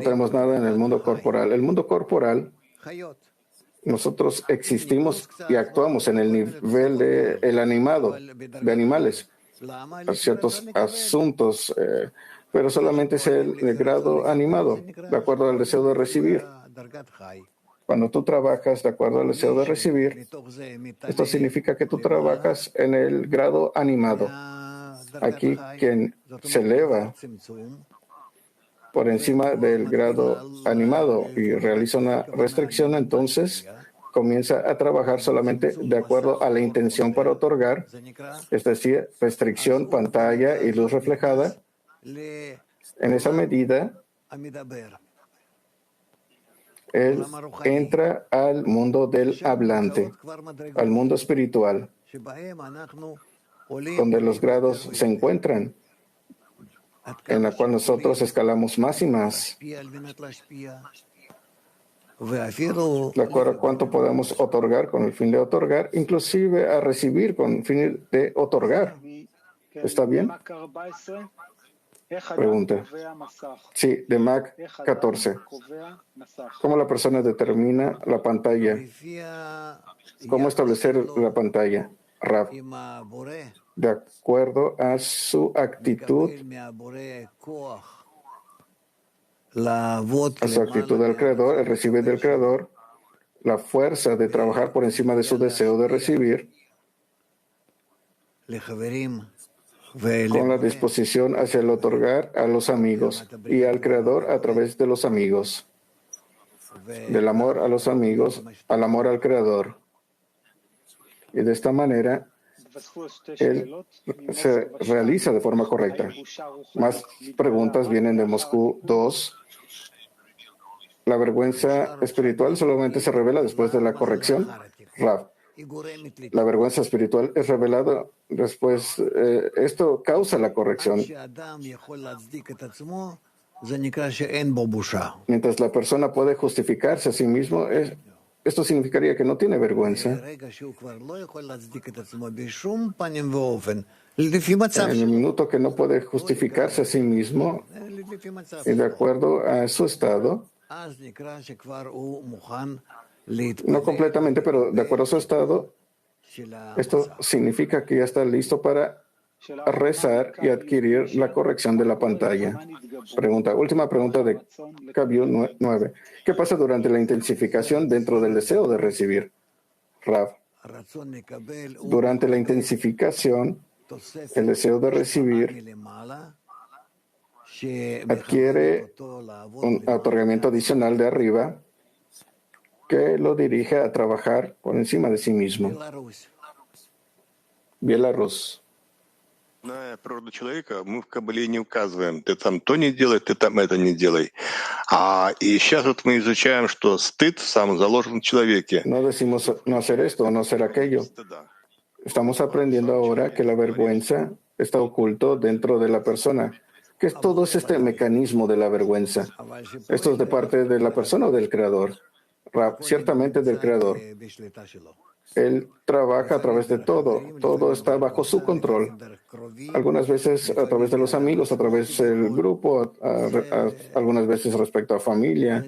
tenemos nada en el mundo corporal. El mundo corporal, nosotros existimos y actuamos en el nivel de animales, a ciertos asuntos, pero solamente es el grado animado, de acuerdo al deseo de recibir. Cuando tú trabajas de acuerdo al deseo de recibir, esto significa que tú trabajas en el grado animado. Aquí quien se eleva por encima del grado animado y realiza una restricción, entonces comienza a trabajar solamente de acuerdo a la intención para otorgar, es decir, restricción, pantalla y luz reflejada. En esa medida, él entra al mundo del hablante, al mundo espiritual, donde los grados se encuentran, en la cual nosotros escalamos más y más, de acuerdo a cuánto podemos otorgar con el fin de otorgar, inclusive a recibir con el fin de otorgar. ¿Está bien? Pregunta. Sí, de Mac 14. ¿Cómo la persona determina la pantalla? ¿Cómo establecer la pantalla? Rav, de acuerdo a su actitud, a su actitud del Creador, el recibir del Creador, la fuerza de trabajar por encima de su deseo de recibir, con la disposición hacia el otorgar a los amigos y al Creador a través de los amigos, del amor a los amigos al amor al Creador. Y de esta manera, él se realiza de forma correcta. Más preguntas vienen de Moscú 2. La vergüenza espiritual solamente se revela después de la corrección. Rav, la vergüenza espiritual es revelada después. Esto causa la corrección. Mientras la persona puede justificarse a sí mismo, esto significaría que no tiene vergüenza. En el minuto que no puede justificarse a sí mismo, y de acuerdo a su estado, no completamente, pero de acuerdo a su estado, esto significa que ya está listo para rezar y adquirir la corrección de la pantalla. Última pregunta de Kabiu 9. ¿Qué pasa durante la intensificación dentro del deseo de recibir? Rav, durante la intensificación, el deseo de recibir adquiere un otorgamiento adicional de arriba que lo dirige a trabajar por encima de sí mismo. Bielorrusia. Природу человека мы в Кабале не указываем. Ты там то не делай, ты там это не делай. И сейчас вот мы изучаем, что стыд сам заложен в человеке. No decimos no hacer esto o no hacer aquello. Estamos aprendiendo ahora que la vergüenza está oculto dentro de la persona. ¿Qué es todo este mecanismo de la vergüenza? ¿Esto es de parte de la persona o del Creador? Ciertamente del Creador. Él trabaja a través de todo. Todo está bajo su control. Algunas veces a través de los amigos, a través del grupo, algunas veces respecto a familia,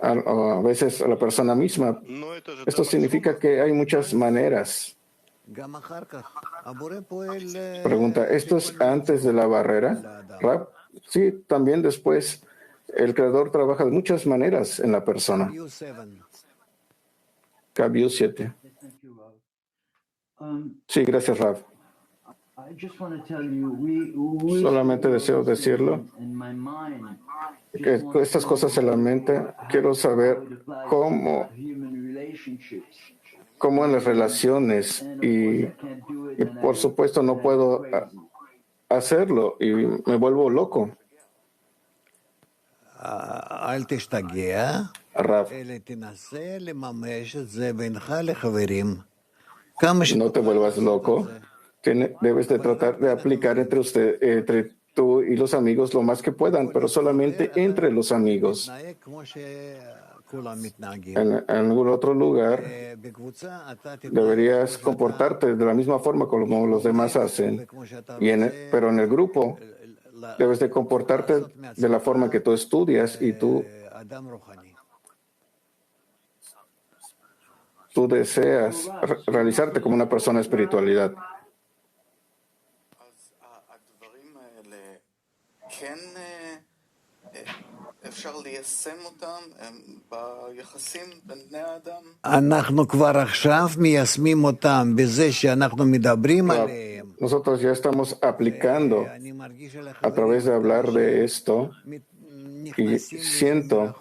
a veces a la persona misma. Esto significa que hay muchas maneras. Pregunta, ¿esto es antes de la barrera? Rav, sí, también después. El Creador trabaja de muchas maneras en la persona. Kabiu 7. Sí, gracias, Rav. Solamente deseo decirlo, que estas cosas en la mente, quiero saber cómo como en las relaciones y por supuesto no puedo hacerlo y me vuelvo loco. Raf, no te vuelvas loco. Debes de tratar de aplicar entre tú y los amigos lo más que puedan, pero solamente entre los amigos. En algún otro lugar deberías comportarte de la misma forma como los demás hacen, pero en el grupo debes de comportarte de la forma que tú estudias y tú deseas realizarte como una persona de espiritualidad. Nosotros ya estamos aplicando a través de hablar de esto y siento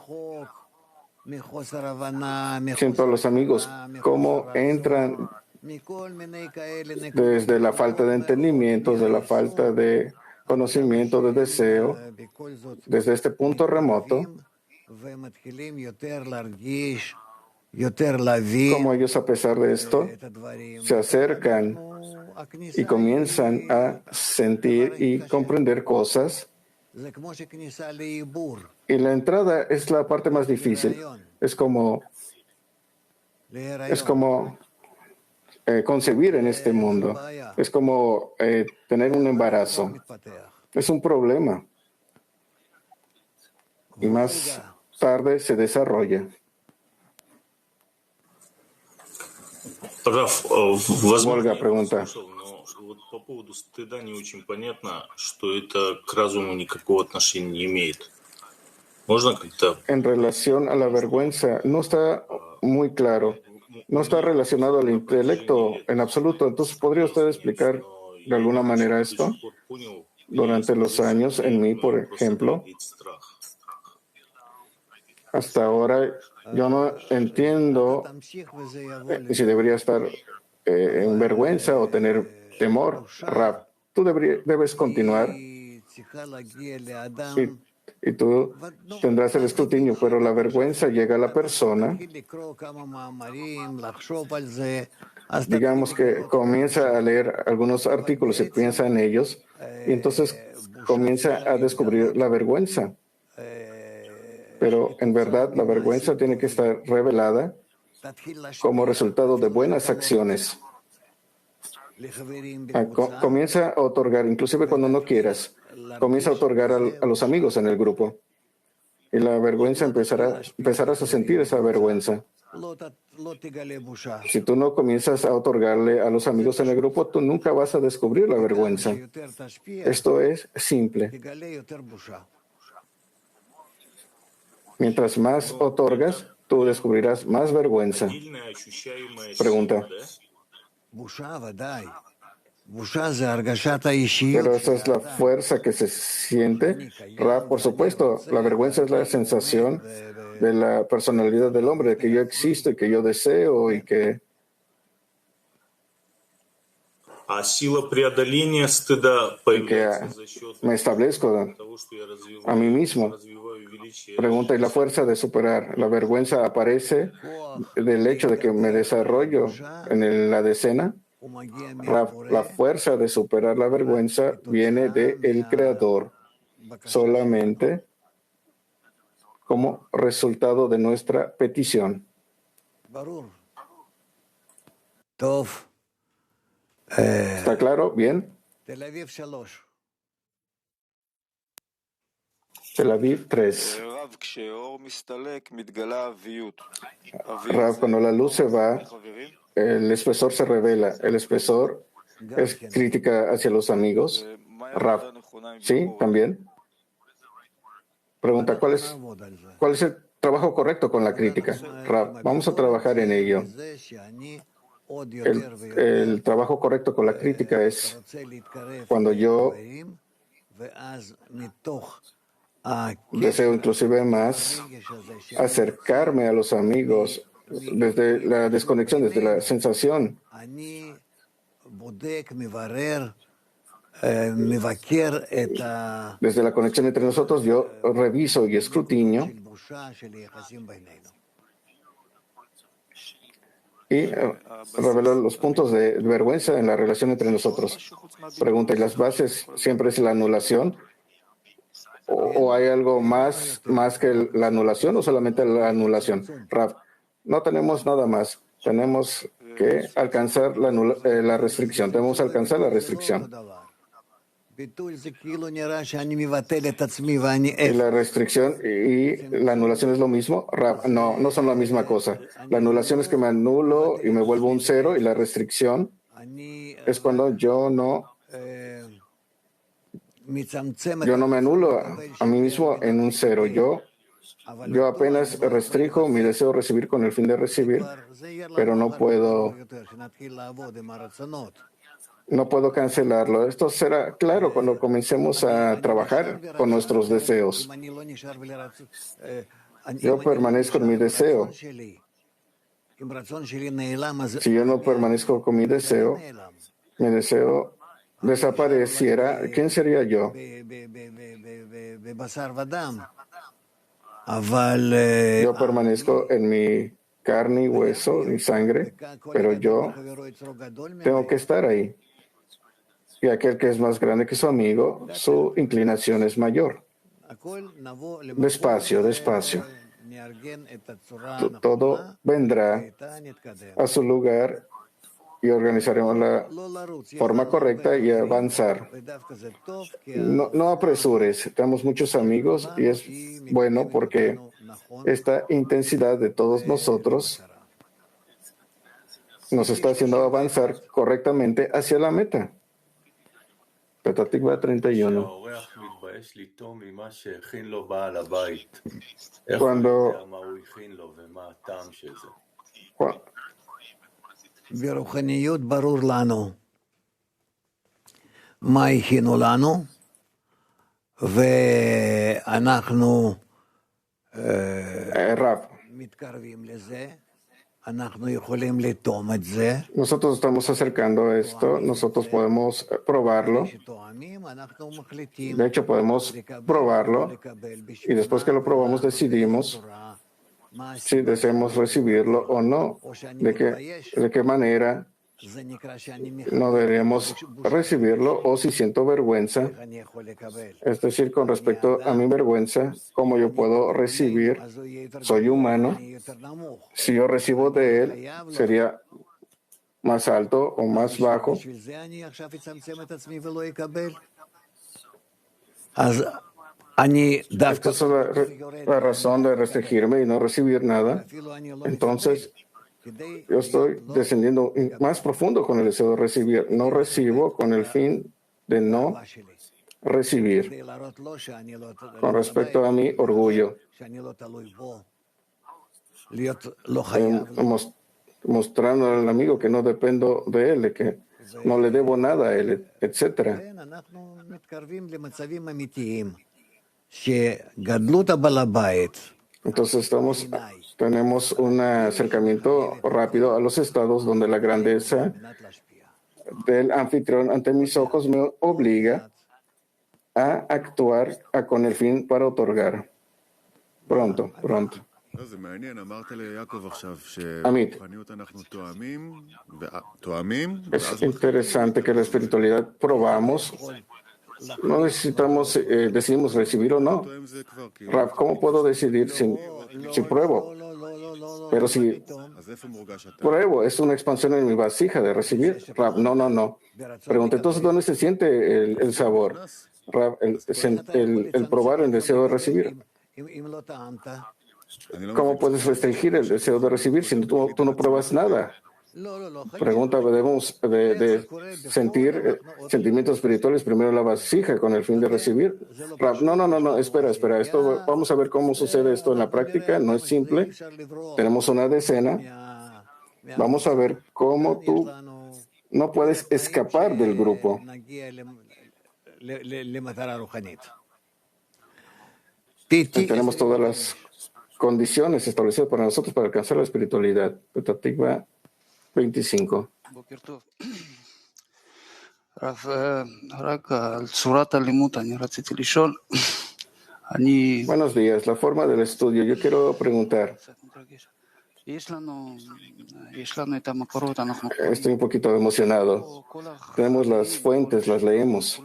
a los amigos cómo entran desde la falta de entendimiento, de la falta de conocimiento, de deseo, desde este punto remoto, como ellos a pesar de esto se acercan y comienzan a sentir y comprender cosas. Y la entrada es la parte más difícil. Es como concebir en este mundo. Es como tener un embarazo. Es un problema. Y más tarde se desarrolla. Volga pregunta. По поводу стыда не очень понятно, что это к разуму никакого отношения не имеет. Можно как-то... En relación a la vergüenza, no está muy claro. No está relacionado al intelecto en absoluto. Entonces, ¿podría usted explicar de alguna manera esto? Durante los años, en mí, por ejemplo, hasta ahora yo no entiendo si debería estar en vergüenza o tener temor. Raf, tú debes continuar y tú tendrás el escrutinio, pero la vergüenza llega a la persona. Digamos que comienza a leer algunos artículos y piensa en ellos, y entonces comienza a descubrir la vergüenza. Pero en verdad la vergüenza tiene que estar revelada como resultado de buenas acciones. Comienza a otorgar, inclusive cuando no quieras, comienza a otorgar a los amigos en el grupo. Y la vergüenza empezarás a sentir esa vergüenza. Si tú no comienzas a otorgarle a los amigos en el grupo, tú nunca vas a descubrir la vergüenza. Esto es simple. Mientras más otorgas, tú descubrirás más vergüenza. Pregunta. Pero esa es la fuerza que se siente. Por supuesto, la vergüenza es la sensación de la personalidad del hombre, de que yo existo y que yo deseo y que... y que me establezco a mí mismo. Pregunta, ¿y la fuerza de superar? La vergüenza aparece del hecho de que me desarrollo en la decena. La fuerza de superar la vergüenza viene del Creador, solamente como resultado de nuestra petición. ¿Está claro? ¿Bien? Tel Aviv 3. Rav, cuando la luz se va, el espesor se revela. El espesor es crítica hacia los amigos. Rav, ¿sí? ¿También? Pregunta, ¿cuál es el trabajo correcto con la crítica? Rav, vamos a trabajar en ello. El trabajo correcto con la crítica es cuando yo deseo inclusive más acercarme a los amigos desde la desconexión, desde la sensación. Desde la conexión entre nosotros, yo reviso y escrutinio y revelo los puntos de vergüenza en la relación entre nosotros. Pregunta, ¿y las bases siempre es la anulación? ¿O hay algo más que la anulación o solamente la anulación? Rav, no tenemos nada más. Tenemos que alcanzar la restricción. Tenemos que alcanzar la restricción. Y la restricción y la anulación es lo mismo. Rav, no son la misma cosa. La anulación es que me anulo y me vuelvo un cero, y la restricción es cuando yo no me anulo a mí mismo en un cero. Yo apenas restringo mi deseo de recibir con el fin de recibir, pero no puedo cancelarlo. Esto será claro cuando comencemos a trabajar con nuestros deseos. Yo permanezco en mi deseo. Si yo no permanezco con mi deseo desapareciera, ¿quién sería yo? Yo permanezco en mi carne y hueso y sangre, pero yo tengo que estar ahí. Y aquel que es más grande que su amigo, su inclinación es mayor. Despacio, despacio. Todo vendrá a su lugar y organizaremos la forma correcta y avanzar. No apresures. Tenemos muchos amigos y es bueno porque esta intensidad de todos nosotros nos está haciendo avanzar correctamente hacia la meta. Petatikva 31. ברוחניות ברור לנו מה הכינו לנו, ואנחנו מתקרבים לזה, אנחנו יכולים לטעום את זה. Nosotros estamos acercando a esto, nosotros podemos probarlo. De hecho, podemos probarlo y después que lo probamos decidimos si deseamos recibirlo o no, de qué manera no deberíamos recibirlo, o si siento vergüenza, es decir, con respecto a mi vergüenza, cómo yo puedo recibir, soy humano, si yo recibo de él, sería más alto o más bajo. Esta es la razón de restringirme y no recibir nada. Entonces, yo estoy descendiendo más profundo con el deseo de recibir. No recibo con el fin de no recibir. Con respecto a mi orgullo, mostrando al amigo que no dependo de él, de que no le debo nada a él, etc. Entonces tenemos un acercamiento rápido a los estados donde la grandeza del anfitrión ante mis ojos me obliga a actuar con el fin para otorgar. Pronto. Amit, es interesante que la espiritualidad probamos. No necesitamos, decidimos recibir o no. Rav, ¿cómo puedo decidir si pruebo? Pero si pruebo, es una expansión en mi vasija de recibir. Rav, no. Pregunté, entonces, ¿dónde se siente el sabor? Rav, el probar el deseo de recibir. ¿Cómo puedes restringir el deseo de recibir si tú no pruebas nada? Pregunta, debemos de sentir sentimientos espirituales primero en la vasija con el fin de recibir. Rav, no, espera, esto, vamos a ver cómo sucede esto en la práctica, no es simple. Tenemos una decena, vamos a ver cómo tú no puedes escapar del grupo. Tenemos todas las condiciones establecidas para nosotros para alcanzar la espiritualidad. Petah Tikva 25. Buenos días. La forma del estudio. Yo quiero preguntar. Estoy un poquito emocionado. Tenemos las fuentes, las leemos.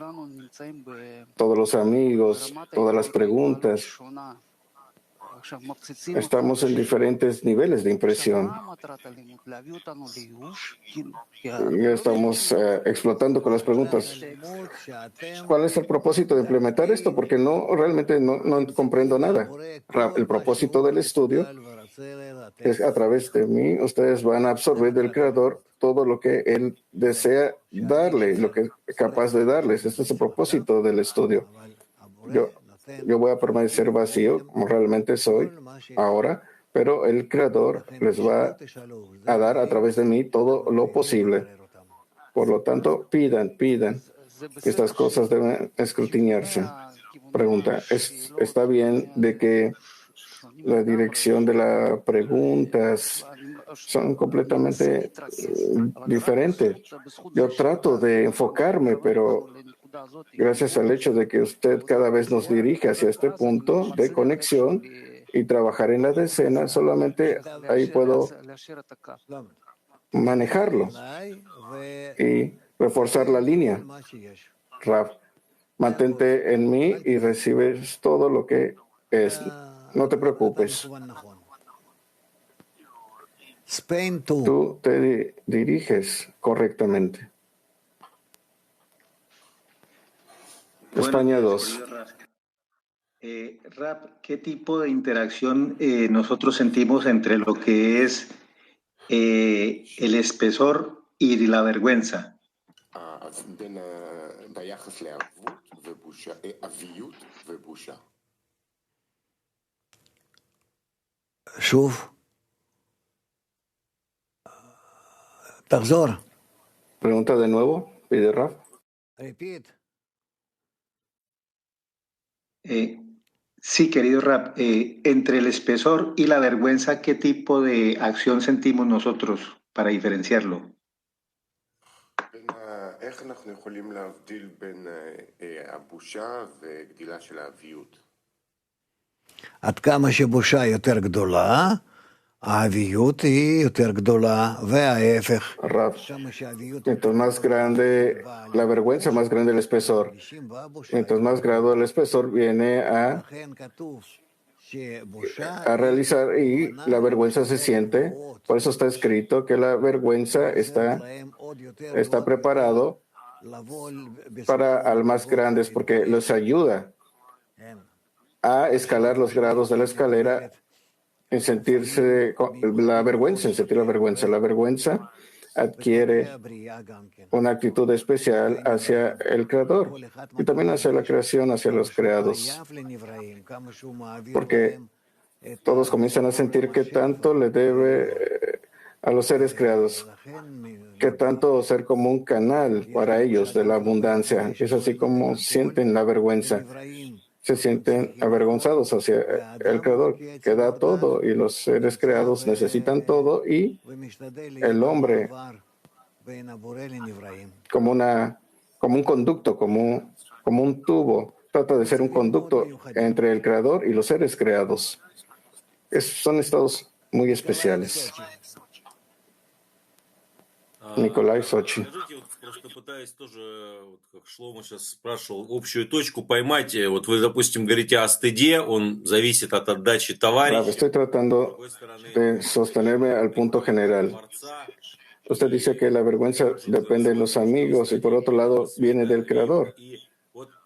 Todos los amigos, todas las preguntas. Estamos en diferentes niveles de impresión. Y estamos explotando con las preguntas. ¿Cuál es el propósito de implementar esto? Porque realmente no comprendo nada. El propósito del estudio es a través de mí, ustedes van a absorber del Creador todo lo que Él desea darle, lo que es capaz de darles. Este es el propósito del estudio. Yo voy a permanecer vacío, como realmente soy ahora, pero el Creador les va a dar a través de mí todo lo posible. Por lo tanto, pidan. Estas cosas deben escrutinarse. Pregunta, ¿está bien de que la dirección de las preguntas son completamente diferentes? Yo trato de enfocarme, pero gracias al hecho de que usted cada vez nos dirige hacia este punto de conexión y trabajar en la decena, solamente ahí puedo manejarlo y reforzar la línea. Rav, mantente en mí y recibes todo lo que es. No te preocupes. Tú te diriges correctamente. España 2. Rap, ¿qué tipo de interacción nosotros sentimos entre lo que es el espesor y la vergüenza? Pregunta de nuevo, pide Raf. Sí, querido Rap, entre el espesor y la vergüenza, ¿qué tipo de acción sentimos nosotros para diferenciarlo? עד כמה שבושה יותר גדולה, האביות היא יותר גדולה, וההפך. Mientras más grande la vergüenza, más grande el espesor. Mientras más grande el espesor viene a realizar y la vergüenza se siente. Por eso está escrito que la vergüenza está preparado para al más grandes, porque los ayuda a escalar los grados de la escalera en sentirse la vergüenza, en sentir la vergüenza. La vergüenza adquiere una actitud especial hacia el Creador y también hacia la creación, hacia los creados. Porque todos comienzan a sentir que tanto le debe a los seres creados, que tanto ser como un canal para ellos de la abundancia. Es así como sienten la vergüenza. Se sienten avergonzados hacia el Creador, que da todo, y los seres creados necesitan todo, y el hombre como un conducto, como un tubo, trata de ser un conducto entre el Creador y los seres creados. Son estados muy especiales. Николай, Сочи. Просто пытаюсь тоже, как Шлома сейчас спрашивал, общую точку поймать. Вот вы, допустим, говорите о стыде, он зависит от отдачи товарища. Estoy tratando de sostenerme al punto general. Usted dice que la vergüenza depende de los amigos y por otro lado viene del Creador.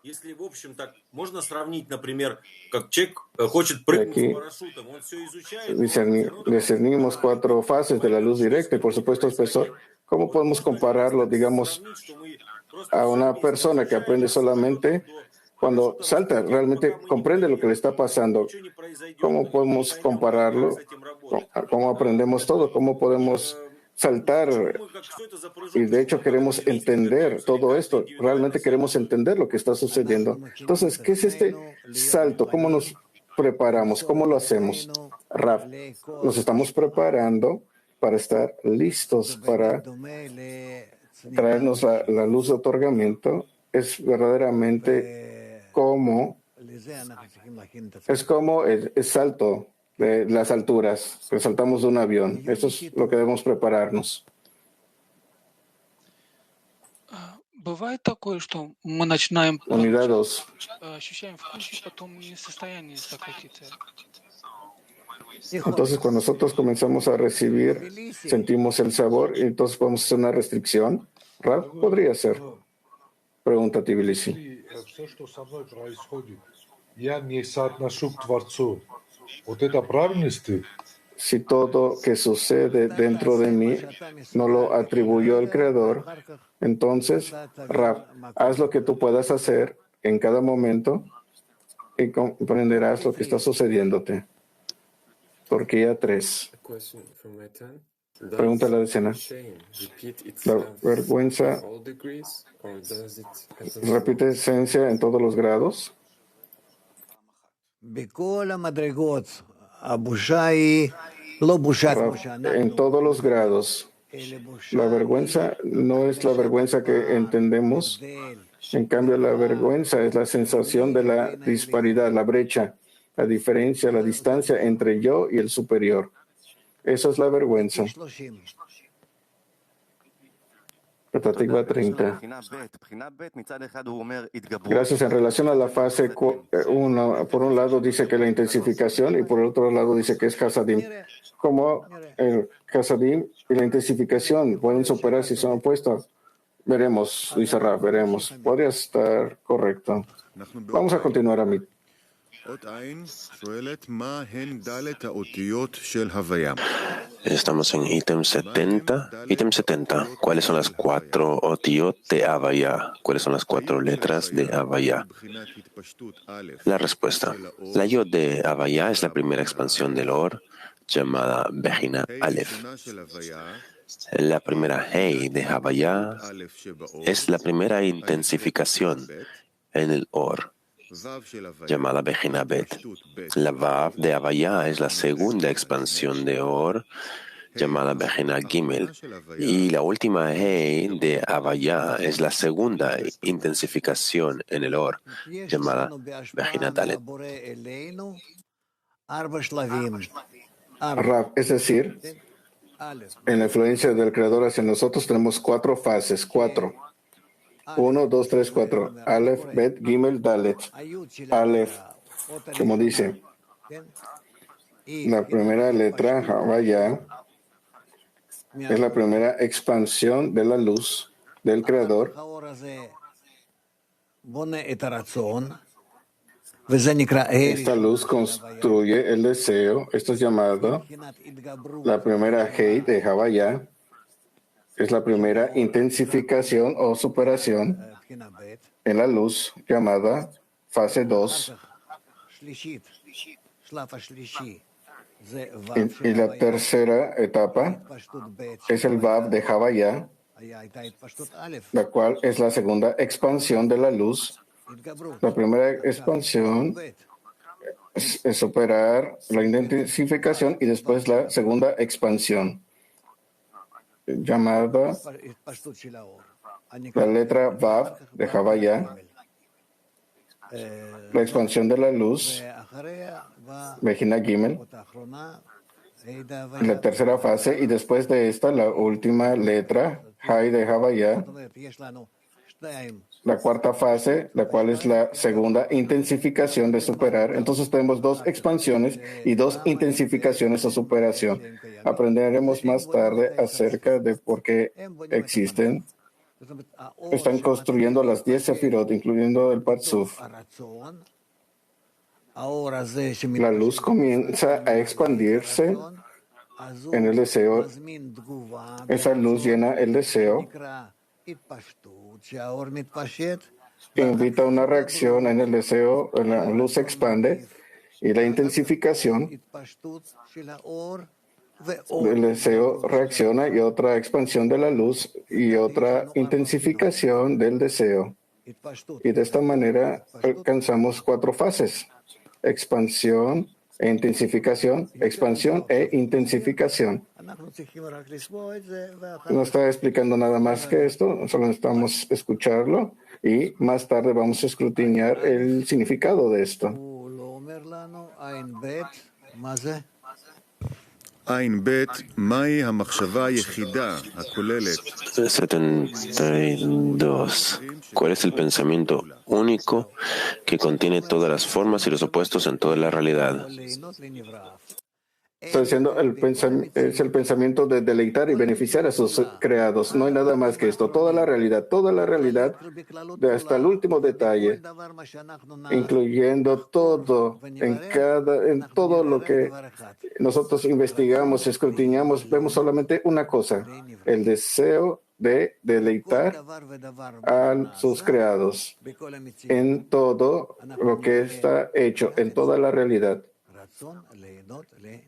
Если, в общем, так можно сравнить, например, как человек хочет прыгнуть с парашютом, он все изучает. Discernimos 4 fases de la luz directa y, por supuesto, espesor. ¿Cómo podemos compararlo, digamos, a una persona que aprende solamente cuando salta, realmente comprende lo que le está pasando? ¿Cómo podemos compararlo? ¿Cómo aprendemos todo? ¿Cómo podemos saltar? Y de hecho queremos entender todo esto. Realmente queremos entender lo que está sucediendo. Entonces, ¿qué es este salto? ¿Cómo nos preparamos? ¿Cómo lo hacemos? Rav, nos estamos preparando para estar listos para traernos la luz de otorgamiento. Es verdaderamente como el salto de las alturas, que saltamos de un avión. Eso es lo que debemos prepararnos. Бывает такое, что мы начинаем Unidad 2. ощущаем вкус, и потом не в состоянии захватить. Entonces, cuando nosotros comenzamos a recibir, sentimos el sabor y entonces podemos hacer una restricción. Rav, podría ser. Pregunta Tbilisi. Все, что со мной происходит, я не соотношу к Творцу. Вот это правильный стыд? Si todo que sucede dentro de mí no lo atribuyó al Creador, entonces, Rav, haz lo que tú puedas hacer en cada momento y comprenderás lo que está sucediéndote. Turquía 3. Pregunta la decena. ¿La vergüenza repite esencia en todos los grados? En todos los grados. La vergüenza no es la vergüenza que entendemos. En cambio, la vergüenza es la sensación de la disparidad, la brecha, la diferencia, la distancia entre yo y el superior. Eso es la vergüenza. Petatikva 30. Gracias. En relación a la fase 1, por un lado dice que la intensificación y por el otro lado dice que es Hasadim. Como el Hasadim y la intensificación pueden superar si son opuestos. Veremos, dice Rav, veremos. Podría estar correcto. Vamos a continuar, Amit. Estamos en ítem 70. Ítem 70. ¿Cuáles son las 4 otiot de Havaya? ¿Cuáles son las 4 letras de Havaya? La respuesta. La yod de Havaya es la primera expansión del Or, llamada Bejina Aleph. La primera Hei de Havaya es la primera intensificación en el Or, llamada Bejina Bet. La Vav de Havaya es la segunda expansión de Or, llamada Bejina Gimel. Y la última Hei de Havaya es la segunda intensificación en el Or, llamada Bejina Dalet. Rav, es decir, en la influencia del Creador hacia nosotros tenemos 4 fases, 4. 1, 2, 3, 4. Aleph, Bet, Gimel, Dalet. Aleph, como dice, la primera letra, Havaya, es la primera expansión de la luz del Creador. Esta luz construye el deseo. Esto es llamado la primera Hei de Havaya. Es la primera intensificación o superación en la luz llamada fase 2. Y la tercera etapa es el Vav de Havaya, la cual es la segunda expansión de la luz. La primera expansión es superar la intensificación y después la segunda expansión, llamada la letra Vav de Havaya, la expansión de la luz, Bejina Gimel, la tercera fase, y después de esta la última letra, Hai de Havaya, la cuarta fase, la cual es la segunda intensificación de superar. Entonces tenemos 2 expansiones y 2 intensificaciones o superación. Aprenderemos más tarde acerca de por qué existen. Están construyendo las 10 sefirot, incluyendo el Parzuf. La luz comienza a expandirse en el deseo. Esa luz llena el deseo. Invita a una reacción en el deseo, la luz se expande y la intensificación del deseo reacciona y otra expansión de la luz y otra intensificación del deseo. Y de esta manera alcanzamos 4 fases. expansión e intensificación, expansión e intensificación. No está explicando nada más que esto, solo necesitamos escucharlo y más tarde vamos a escudriñar el significado de esto. Ain Bet, מהי המחשבה היחידה הכוללת? 72. ¿Cuál es el pensamiento único que contiene todas las formas y los opuestos en toda la realidad? Está diciendo, es el pensamiento de deleitar y beneficiar a sus creados. No hay nada más que esto. Toda la realidad, hasta el último detalle, incluyendo todo, en todo lo que nosotros investigamos, escudriñamos, vemos solamente una cosa, el deseo de deleitar a sus creados en todo lo que está hecho, en toda la realidad.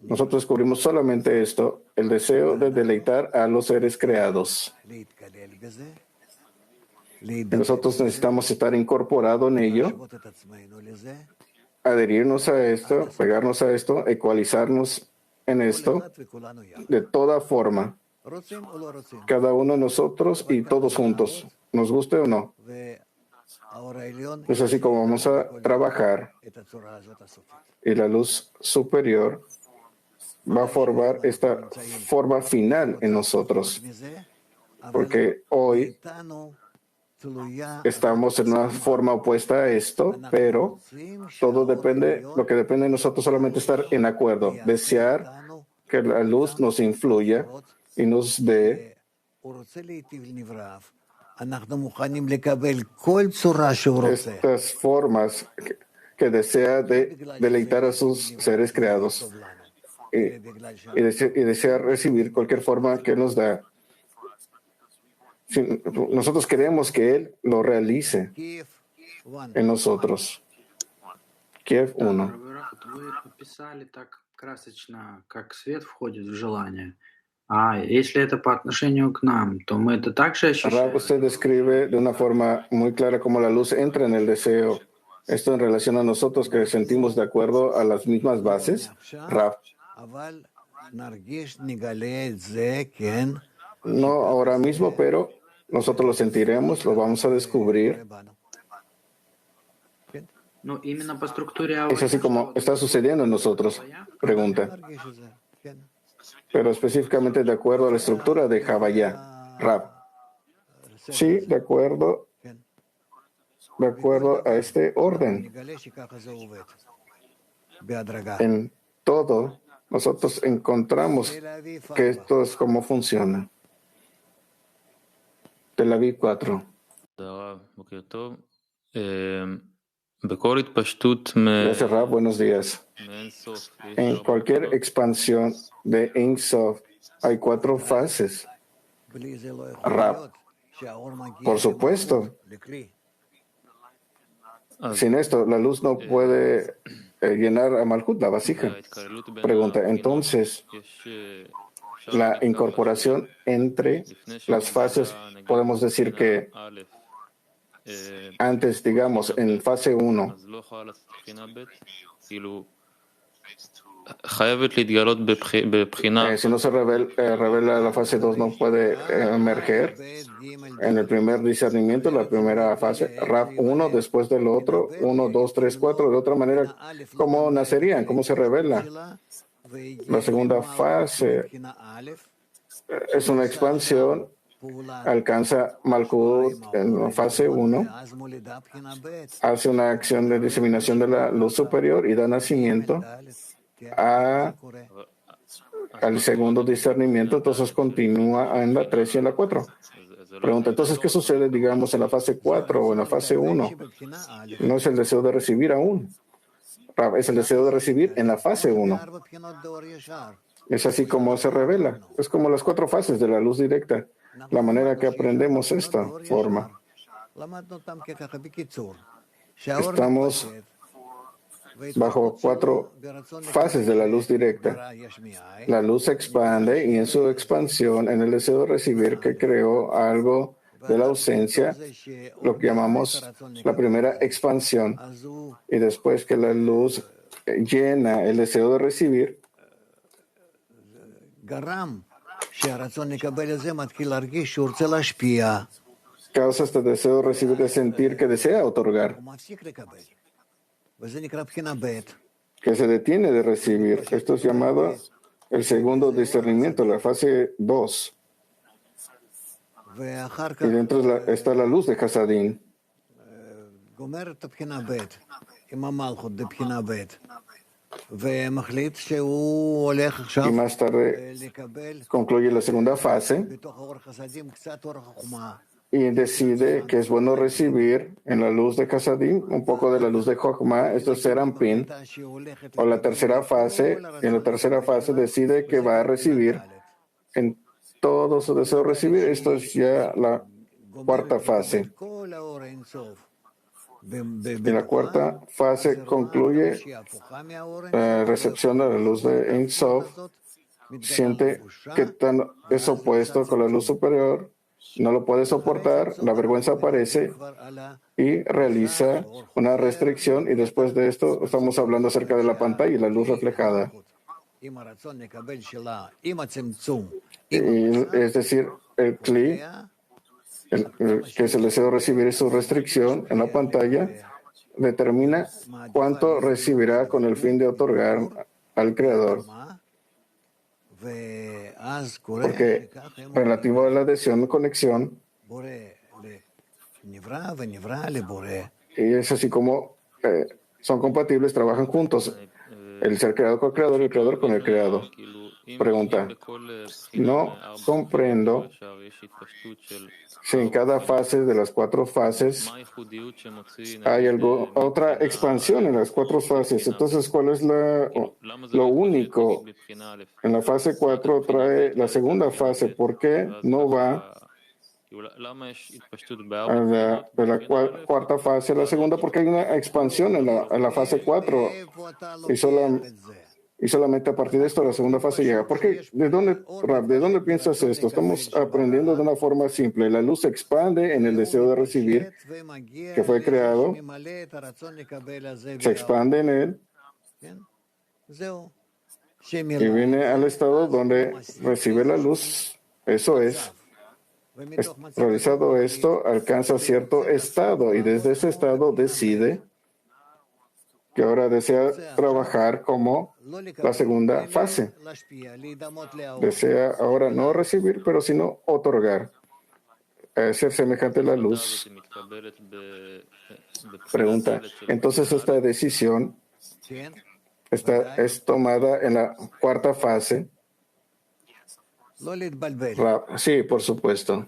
Nosotros descubrimos solamente esto, el deseo de deleitar a los seres creados. Nosotros necesitamos estar incorporados en ello, adherirnos a esto, pegarnos a esto, ecualizarnos en esto, de toda forma, cada uno de nosotros y todos juntos, nos guste o no. Es así como vamos a trabajar. Y la luz superior va a formar esta forma final en nosotros. Porque hoy estamos en una forma opuesta a esto, pero todo depende, lo que depende de nosotros solamente estar en acuerdo, desear que la luz nos influya y nos dé estas formas que desea de deleitar a sus seres creados y desea recibir cualquier forma que nos da. Si nosotros queremos que Él lo realice en nosotros. Kiev 1. Rab, usted describe de una forma muy clara cómo la luz entra en el deseo. Esto en relación a nosotros que sentimos de acuerdo a las mismas bases. Rab. No ahora mismo, pero nosotros lo sentiremos, lo vamos a descubrir. Es así como está sucediendo en nosotros, pregunta. Pero específicamente de acuerdo a la estructura de Havaya, Rab. Sí, de acuerdo a este orden. En todo, nosotros encontramos que esto es como funciona. Tel Aviv 4. Gracias, Rab. Buenos días. En cualquier expansión de Ein Sof hay 4 fases. Rab. Por supuesto. Sin esto, la luz no puede llenar a Malhut, la vasija. Pregunta, entonces, la incorporación entre las fases, podemos decir que antes, digamos, en fase 1, si no se revela la fase 2, no puede emerger en el primer discernimiento, la primera fase, Rab 1, después del otro, 1, 2, 3, 4, de otra manera, ¿cómo nacerían? ¿Cómo se revela? La segunda fase es una expansión, alcanza Malhut en la fase 1, hace una acción de diseminación de la luz superior y da nacimiento al segundo discernimiento, entonces continúa en la 3 y en la 4. Pregunta, entonces, ¿qué sucede, digamos, en la fase 4 o en la fase 1? No es el deseo de recibir aún, es el deseo de recibir en la fase 1. Es así como se revela, es como las 4 fases de la luz directa, la manera que aprendemos esta forma. Estamos bajo 4 fases de la luz directa. La luz se expande y en su expansión, en el deseo de recibir que creó algo de la ausencia, lo que llamamos la primera expansión. Y después que la luz llena el deseo de recibir, causa este deseo de recibir, de sentir que desea otorgar, que se detiene de recibir. Esto es llamado el segundo discernimiento, la fase 2. Y dentro está la luz de Hasadim. Y más tarde concluye la segunda fase y decide que es bueno recibir en la luz de Hasadim un poco de la luz de Jochma, esto es Serampin, o la tercera fase. Y en la tercera fase decide que va a recibir en todo su deseo de recibir. Esto es ya la cuarta fase. Y la cuarta fase concluye la recepción de la luz de Ein Sof. Siente que es opuesto con la luz superior, no lo puede soportar, la vergüenza aparece y realiza una restricción. Y después de esto estamos hablando acerca de la pantalla y la luz reflejada. Es decir, el Kli, que es el deseo de recibir su restricción en la pantalla, determina cuánto recibirá con el fin de otorgar al Creador. Porque relativo a la adhesión o conexión, y es así como son compatibles, trabajan juntos. El ser creado con el creador y el creador con el creado. Pregunta: no comprendo si en cada fase de las cuatro fases hay otra expansión en las cuatro fases. Entonces, ¿cuál es lo único? En la fase 4 trae la segunda fase. ¿Por qué no va de la cuarta fase a la segunda? Porque hay una expansión en la fase 4 y solamente a partir de esto la segunda fase llega. ¿Por qué? ¿De dónde piensas esto? Estamos aprendiendo de una forma simple. La luz se expande en el deseo de recibir que fue creado, se expande en él y viene al estado donde recibe la luz. Eso es. Realizado esto, alcanza cierto estado y desde ese estado decide que ahora desea trabajar como la segunda fase. Desea ahora no recibir, pero sino otorgar. Ser semejante a la luz. Pregunta: entonces esta decisión es tomada en la cuarta fase. Sí, por supuesto.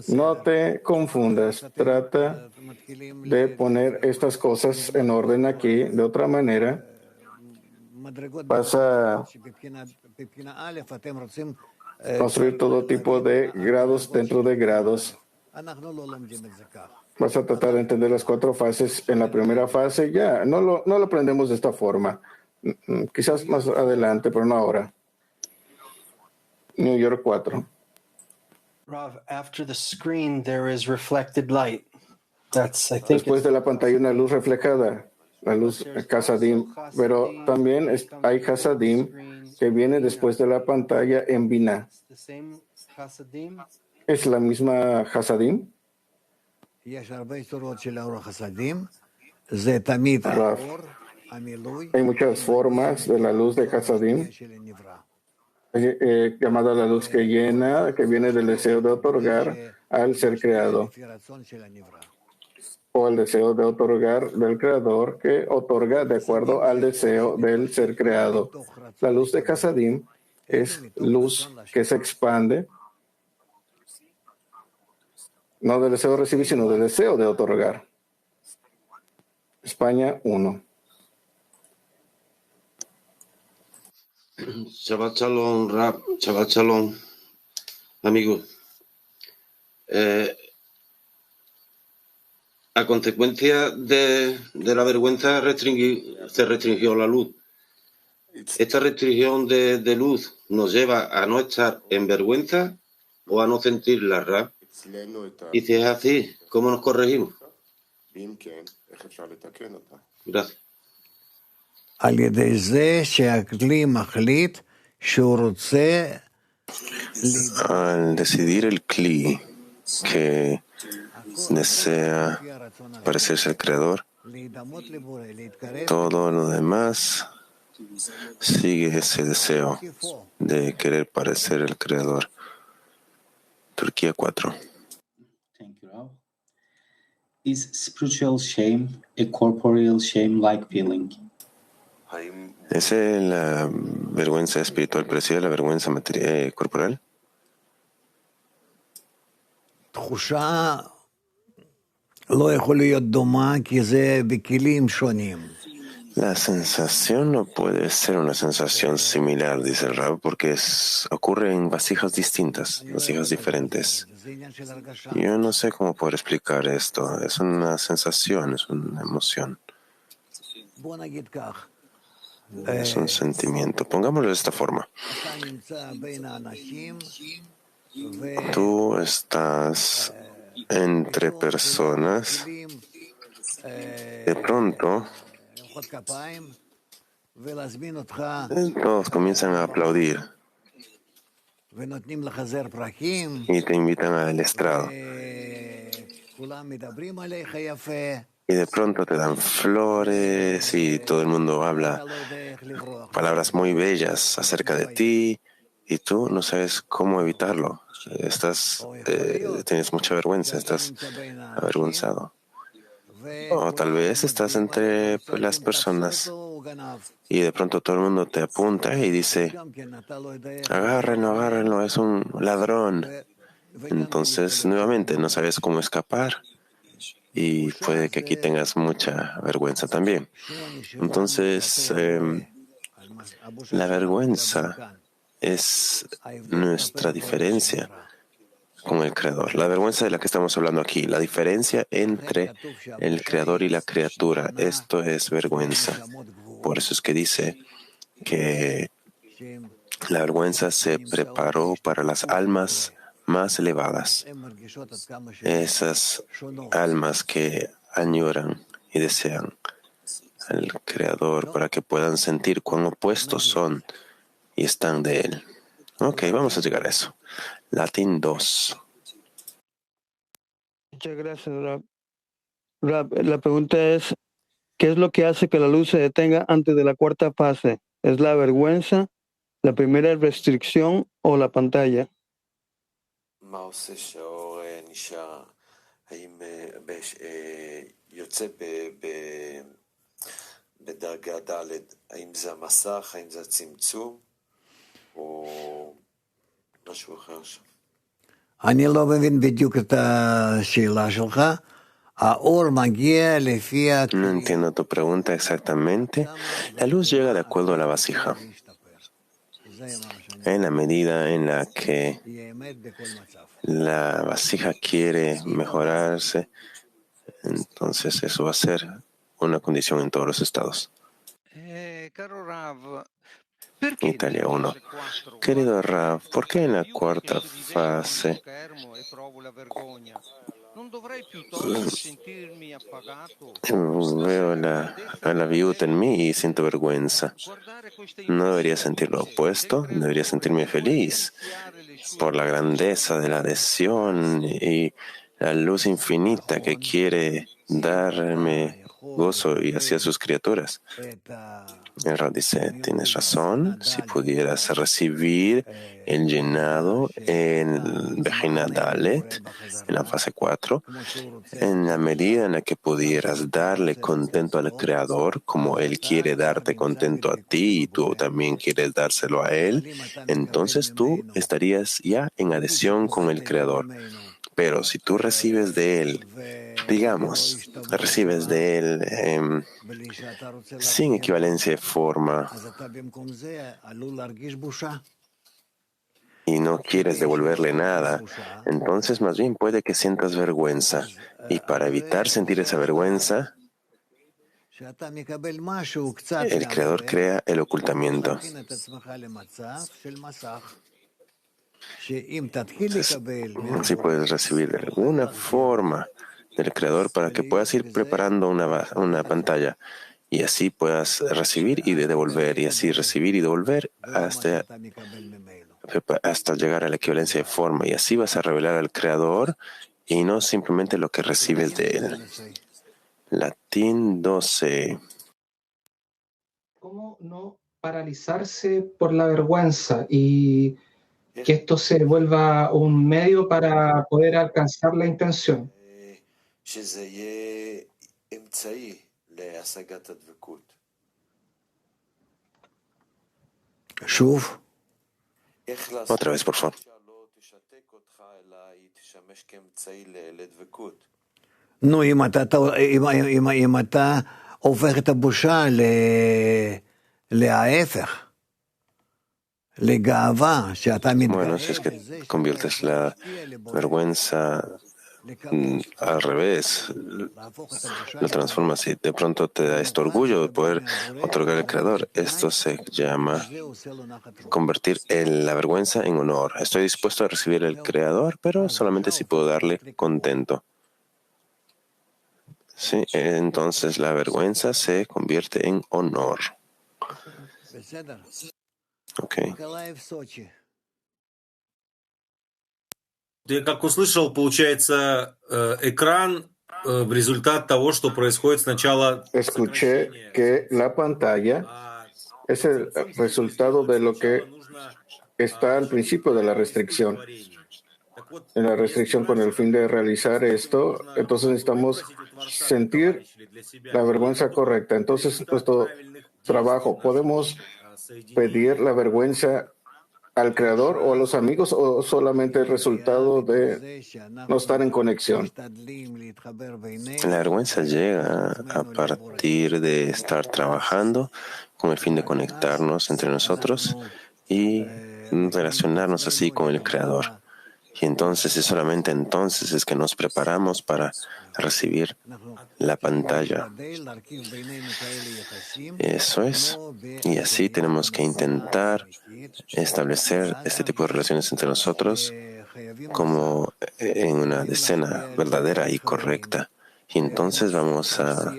No te confundas. Trata de poner estas cosas en orden aquí. De otra manera, vas a construir todo tipo de grados dentro de grados. Vas a tratar de entender las cuatro fases. En la primera fase ya no lo aprendemos de esta forma. Quizás más adelante, pero no ahora. New York 4. Rav, after the screen there is reflected light. Después de la pantalla una luz reflejada, la luz Hasadim, pero también hay Hasadim que viene después de la pantalla en Binah. ¿Es la misma Hasadim? Rav, hay muchas formas de la luz de Hasadim. Llamada la luz que llena, que viene del deseo de otorgar al ser creado, o el deseo de otorgar del creador que otorga de acuerdo al deseo del ser creado. La luz de Hasadim es luz que se expande, no del deseo de recibir, sino del deseo de otorgar. España 1. Shabbat Shalom, Rab, Shabbat Shalom, amigos. A consecuencia de la vergüenza se restringió la luz. ¿Esta restricción de luz nos lleva a no estar en vergüenza o a no sentirla, Rab? Y si es así, ¿cómo nos corregimos? Gracias. Al decidir el Kli que desea parecerse al Creador, todo lo demás sigue ese deseo de querer parecer al Creador. Turquía 4. Thank you, Rav. Is spiritual shame a corporeal shame-like feeling? ¿Es la vergüenza espiritual parecida a la vergüenza corporal? La sensación no puede ser una sensación similar, dice el Rab, porque ocurre en vasijas distintas, vasijas diferentes. Yo no sé cómo poder explicar esto. Es una sensación, es una emoción. Es un sentimiento. Pongámoslo de esta forma. Tú estás entre personas. De pronto, todos comienzan a aplaudir y te invitan al estrado. Y de pronto te dan flores y todo el mundo habla palabras muy bellas acerca de ti y tú no sabes cómo evitarlo. Tienes mucha vergüenza, estás avergonzado. O tal vez estás entre las personas y de pronto todo el mundo te apunta y dice, agárrenlo, es un ladrón. Entonces, nuevamente, no sabes cómo escapar y puede que aquí tengas mucha vergüenza también. Entonces, la vergüenza es nuestra diferencia con el Creador. La vergüenza de la que estamos hablando aquí, la diferencia entre el Creador y la criatura, esto es vergüenza. Por eso es que dice que la vergüenza se preparó para las almas más elevadas, esas almas que añoran y desean al Creador para que puedan sentir cuán opuestos son y están de Él. Ok, vamos a llegar a eso. Latín 2. Muchas gracias, Rab. Rab, la pregunta es, ¿qué es lo que hace que la luz se detenga antes de la cuarta fase? ¿Es la vergüenza, la primera restricción o la pantalla? No entiendo tu pregunta exactamente. La luz llega de acuerdo a la vasija. En la medida en la que la vasija quiere mejorarse, entonces eso va a ser una condición en todos los estados. Italia 1. Querido Rav, ¿por qué en la cuarta fase veo a la viuda en mí y siento vergüenza? ¿No debería sentir lo opuesto? Debería sentirme feliz por la grandeza de la adhesión y la luz infinita que quiere darme gozo y hacia sus criaturas. El Rab dice, tienes razón, si pudieras recibir el llenado en Bejina Dalet, en la fase 4, en la medida en la que pudieras darle contento al Creador, como Él quiere darte contento a ti y tú también quieres dárselo a Él, entonces tú estarías ya en adhesión con el Creador. Pero si tú recibes de Él, digamos, recibes de Él sin equivalencia de forma y no quieres devolverle nada, entonces más bien puede que sientas vergüenza. Y para evitar sentir esa vergüenza, el Creador crea el ocultamiento. Entonces, si puedes recibir de alguna forma del Creador para que puedas ir preparando una pantalla y así puedas recibir y devolver, y así recibir y devolver hasta llegar a la equivalencia de forma, y así vas a revelar al Creador y no simplemente lo que recibes de él. Latín 12. ¿Cómo no paralizarse por la vergüenza y que esto se vuelva un medio para poder alcanzar la intención? Otra vez, por favor. נו, אם אתה הופך את הבושה להפך, לגאווה, שאתה Bueno, si es que conviertes la vergüenza al revés, lo transformas y de pronto te da este orgullo de poder otorgar al Creador. Esto se llama convertir la vergüenza en honor. Estoy dispuesto a recibir al Creador, pero solamente si puedo darle contento. Sí, entonces la vergüenza se convierte en honor. Okay. Ты, как услышал, получается, экран в результат того, что происходит сначала... Escuché que la pantalla es el resultado de lo que está al principio de la restricción. En la restricción con el fin de realizar esto, entonces necesitamos sentir la vergüenza correcta. Entonces, nuestro trabajo, podemos pedir la vergüenza al Creador o a los amigos, o solamente el resultado de no estar en conexión. La vergüenza llega a partir de estar trabajando con el fin de conectarnos entre nosotros y relacionarnos así con el Creador. Y entonces, y solamente entonces, es que nos preparamos para recibir la pantalla. Eso es. Y así tenemos que intentar establecer este tipo de relaciones entre nosotros como en una decena verdadera y correcta. Y entonces vamos a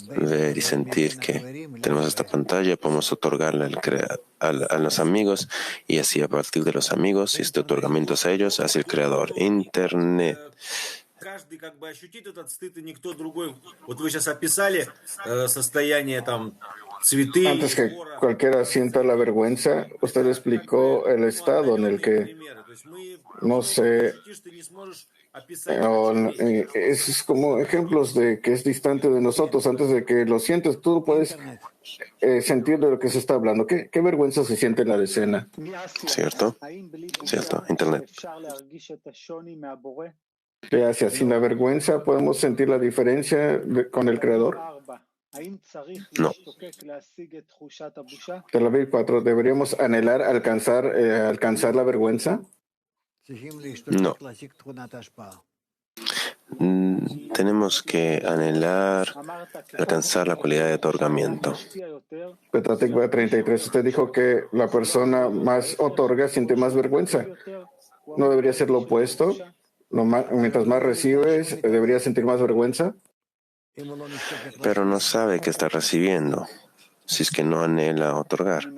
ver y sentir que tenemos esta pantalla, podemos otorgarla a los amigos, y así a partir de los amigos y este otorgamiento a ellos hacia el Creador. Internet. Каждый как бы ощутит этот стыд, и никто другой. Вот вы сейчас описали состояние там цветы. Antes que cualquiera sienta la vergüenza, usted explicó el estado en el que no sé, es como ejemplos de que es distante de nosotros. Antes de que lo sientes, tú puedes sentir de lo que se está hablando. ¿Qué vergüenza se siente en la decena? ¿Cierto? ¿Cierto? Internet. Gracias. Sin la vergüenza, ¿podemos sentir la diferencia con el Creador? No. Tel Aviv 4. ¿Deberíamos anhelar alcanzar la vergüenza? No. Tenemos que anhelar alcanzar la cualidad de otorgamiento. Petatikva 33. Usted dijo que la persona más otorga siente más vergüenza. ¿No debería ser lo opuesto? Mientras más recibes, ¿deberías sentir más vergüenza? Pero no sabe que está recibiendo, si es que no anhela otorgar.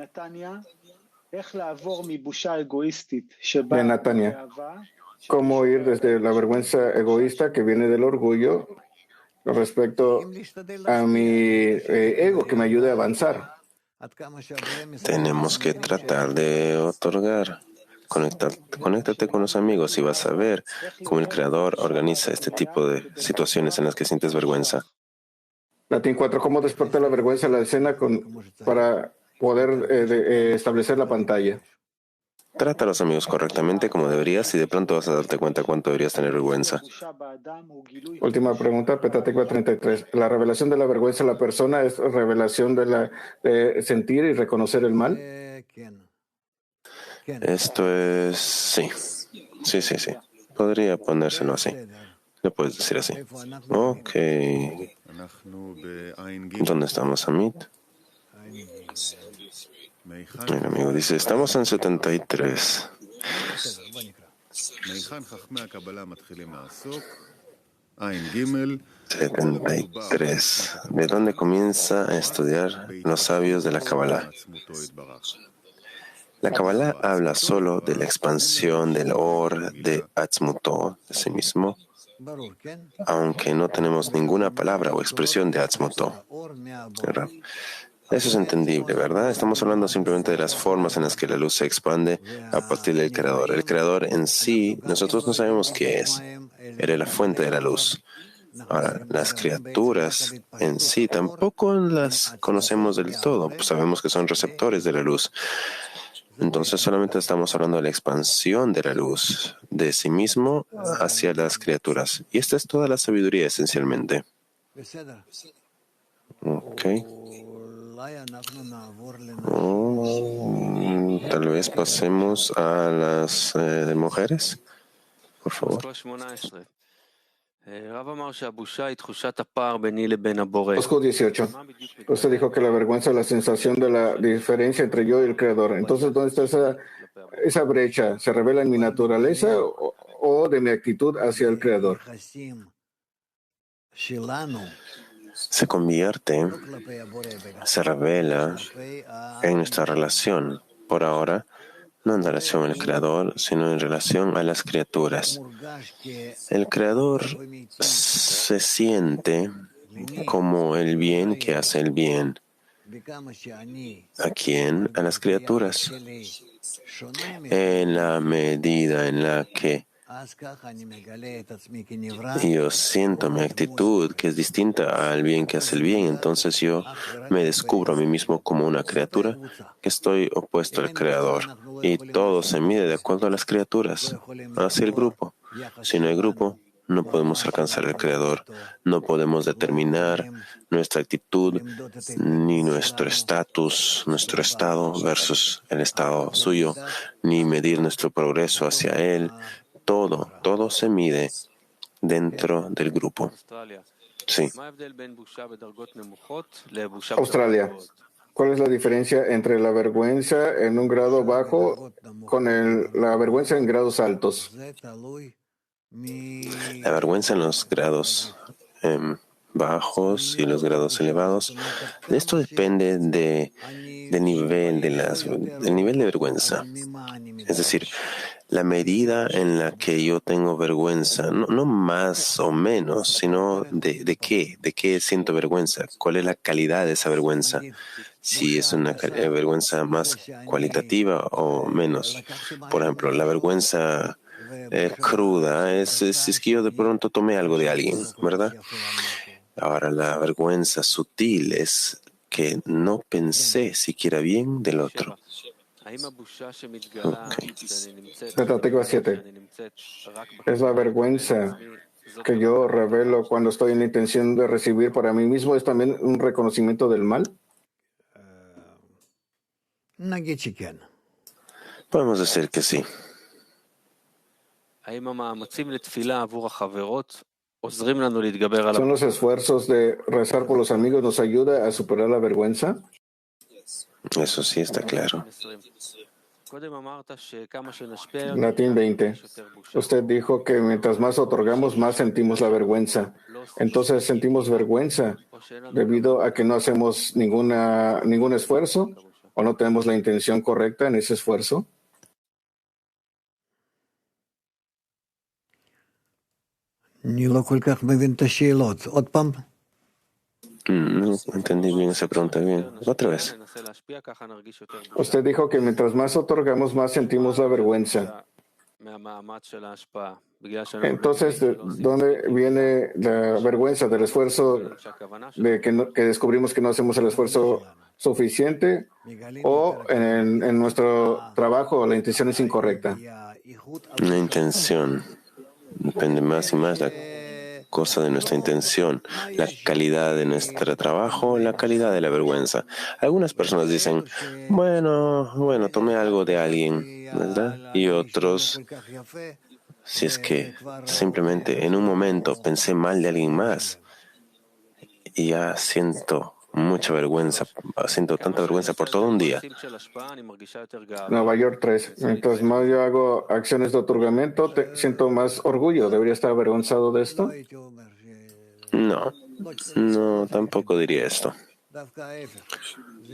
De Natania, ¿cómo ir desde la vergüenza egoísta que viene del orgullo respecto a mi ego que me ayude a avanzar? Tenemos que tratar de otorgar. Conéctate con los amigos y vas a ver cómo el Creador organiza este tipo de situaciones en las que sientes vergüenza. Latín 4. ¿Cómo despertar la vergüenza en la escena para poder establecer la pantalla? Trata a los amigos correctamente como deberías y de pronto vas a darte cuenta cuánto deberías tener vergüenza. Última pregunta, Petatikva 33. ¿La revelación de la vergüenza en la persona es revelación de sentir y reconocer el mal? Esto es... sí. Sí. Podría ponérselo así. Lo puedes decir así. Ok. ¿Dónde estamos, Amit? El amigo dice, estamos en 73. 73. ¿De dónde comienza a estudiar los sabios de la Kabbalah? La Kabbalah habla solo de la expansión del Or de Atzmuto, de sí mismo, aunque no tenemos ninguna palabra o expresión de Atzmuto. Eso es entendible, ¿verdad? Estamos hablando simplemente de las formas en las que la luz se expande a partir del Creador. El Creador en sí, nosotros no sabemos qué es. Él es la fuente de la luz. Ahora, las criaturas en sí tampoco las conocemos del todo, pues sabemos que son receptores de la luz. Entonces solamente estamos hablando de la expansión de la luz de sí mismo hacia las criaturas. Y esta es toda la sabiduría esencialmente. Ok. Tal vez pasemos a las de mujeres, por favor. Osco 18. Usted dijo que la vergüenza es la sensación de la diferencia entre yo y el Creador. Entonces, ¿dónde está esa brecha? ¿Se revela en mi naturaleza o de mi actitud hacia el Creador? Se convierte, se revela en nuestra relación, por ahora, no en relación al Creador, sino en relación a las criaturas. El Creador se siente como el bien que hace el bien. ¿A quién? A las criaturas. En la medida en la que yo siento mi actitud que es distinta al bien que hace el bien, entonces yo me descubro a mí mismo como una criatura que estoy opuesto al Creador. Y todo se mide de acuerdo a las criaturas, hacia el grupo. Si no hay grupo, no podemos alcanzar al Creador, no podemos determinar nuestra actitud ni nuestro estatus, nuestro estado versus el estado suyo, ni medir nuestro progreso hacia Él. Todo se mide dentro del grupo. Sí. Australia. ¿Cuál es la diferencia entre la vergüenza en un grado bajo con la vergüenza en grados altos? La vergüenza en los grados bajos y los grados elevados. Esto depende del nivel de vergüenza. Es decir, la medida en la que yo tengo vergüenza, no más o menos, sino de qué siento vergüenza, cuál es la calidad de esa vergüenza, si es una vergüenza más cualitativa o menos. Por ejemplo, la vergüenza cruda es que yo de pronto tomé algo de alguien, ¿verdad? Ahora, la vergüenza sutil es que no pensé siquiera bien del otro. Tentativa 7. ¿Es la vergüenza que yo revelo cuando estoy en la intención de recibir para mí mismo es también un reconocimiento del mal? Podemos decir que sí. ¿Son los esfuerzos de rezar por los amigos nos ayuda a superar la vergüenza? Eso sí está claro. Latín 20. Usted dijo que mientras más otorgamos, más sentimos la vergüenza. Entonces, ¿sentimos vergüenza debido a que no hacemos ningún esfuerzo o no tenemos la intención correcta en ese esfuerzo? No entendí bien esa pregunta bien. Otra vez. Usted dijo que mientras más otorgamos, más sentimos la vergüenza. Entonces, ¿de dónde viene la vergüenza? ¿Del esfuerzo de que descubrimos que no hacemos el esfuerzo suficiente? ¿O en nuestro trabajo la intención es incorrecta? La intención depende más y más la cosa de nuestra intención, la calidad de nuestro trabajo, la calidad de la vergüenza. Algunas personas dicen, bueno, tomé algo de alguien, ¿verdad? Y otros, si es que simplemente en un momento pensé mal de alguien más y ya siento mucha vergüenza, siento tanta vergüenza por todo un día. Nueva York 3. Mientras más yo hago acciones de otorgamiento, siento más orgullo. ¿Debería estar avergonzado de esto? No, tampoco diría esto.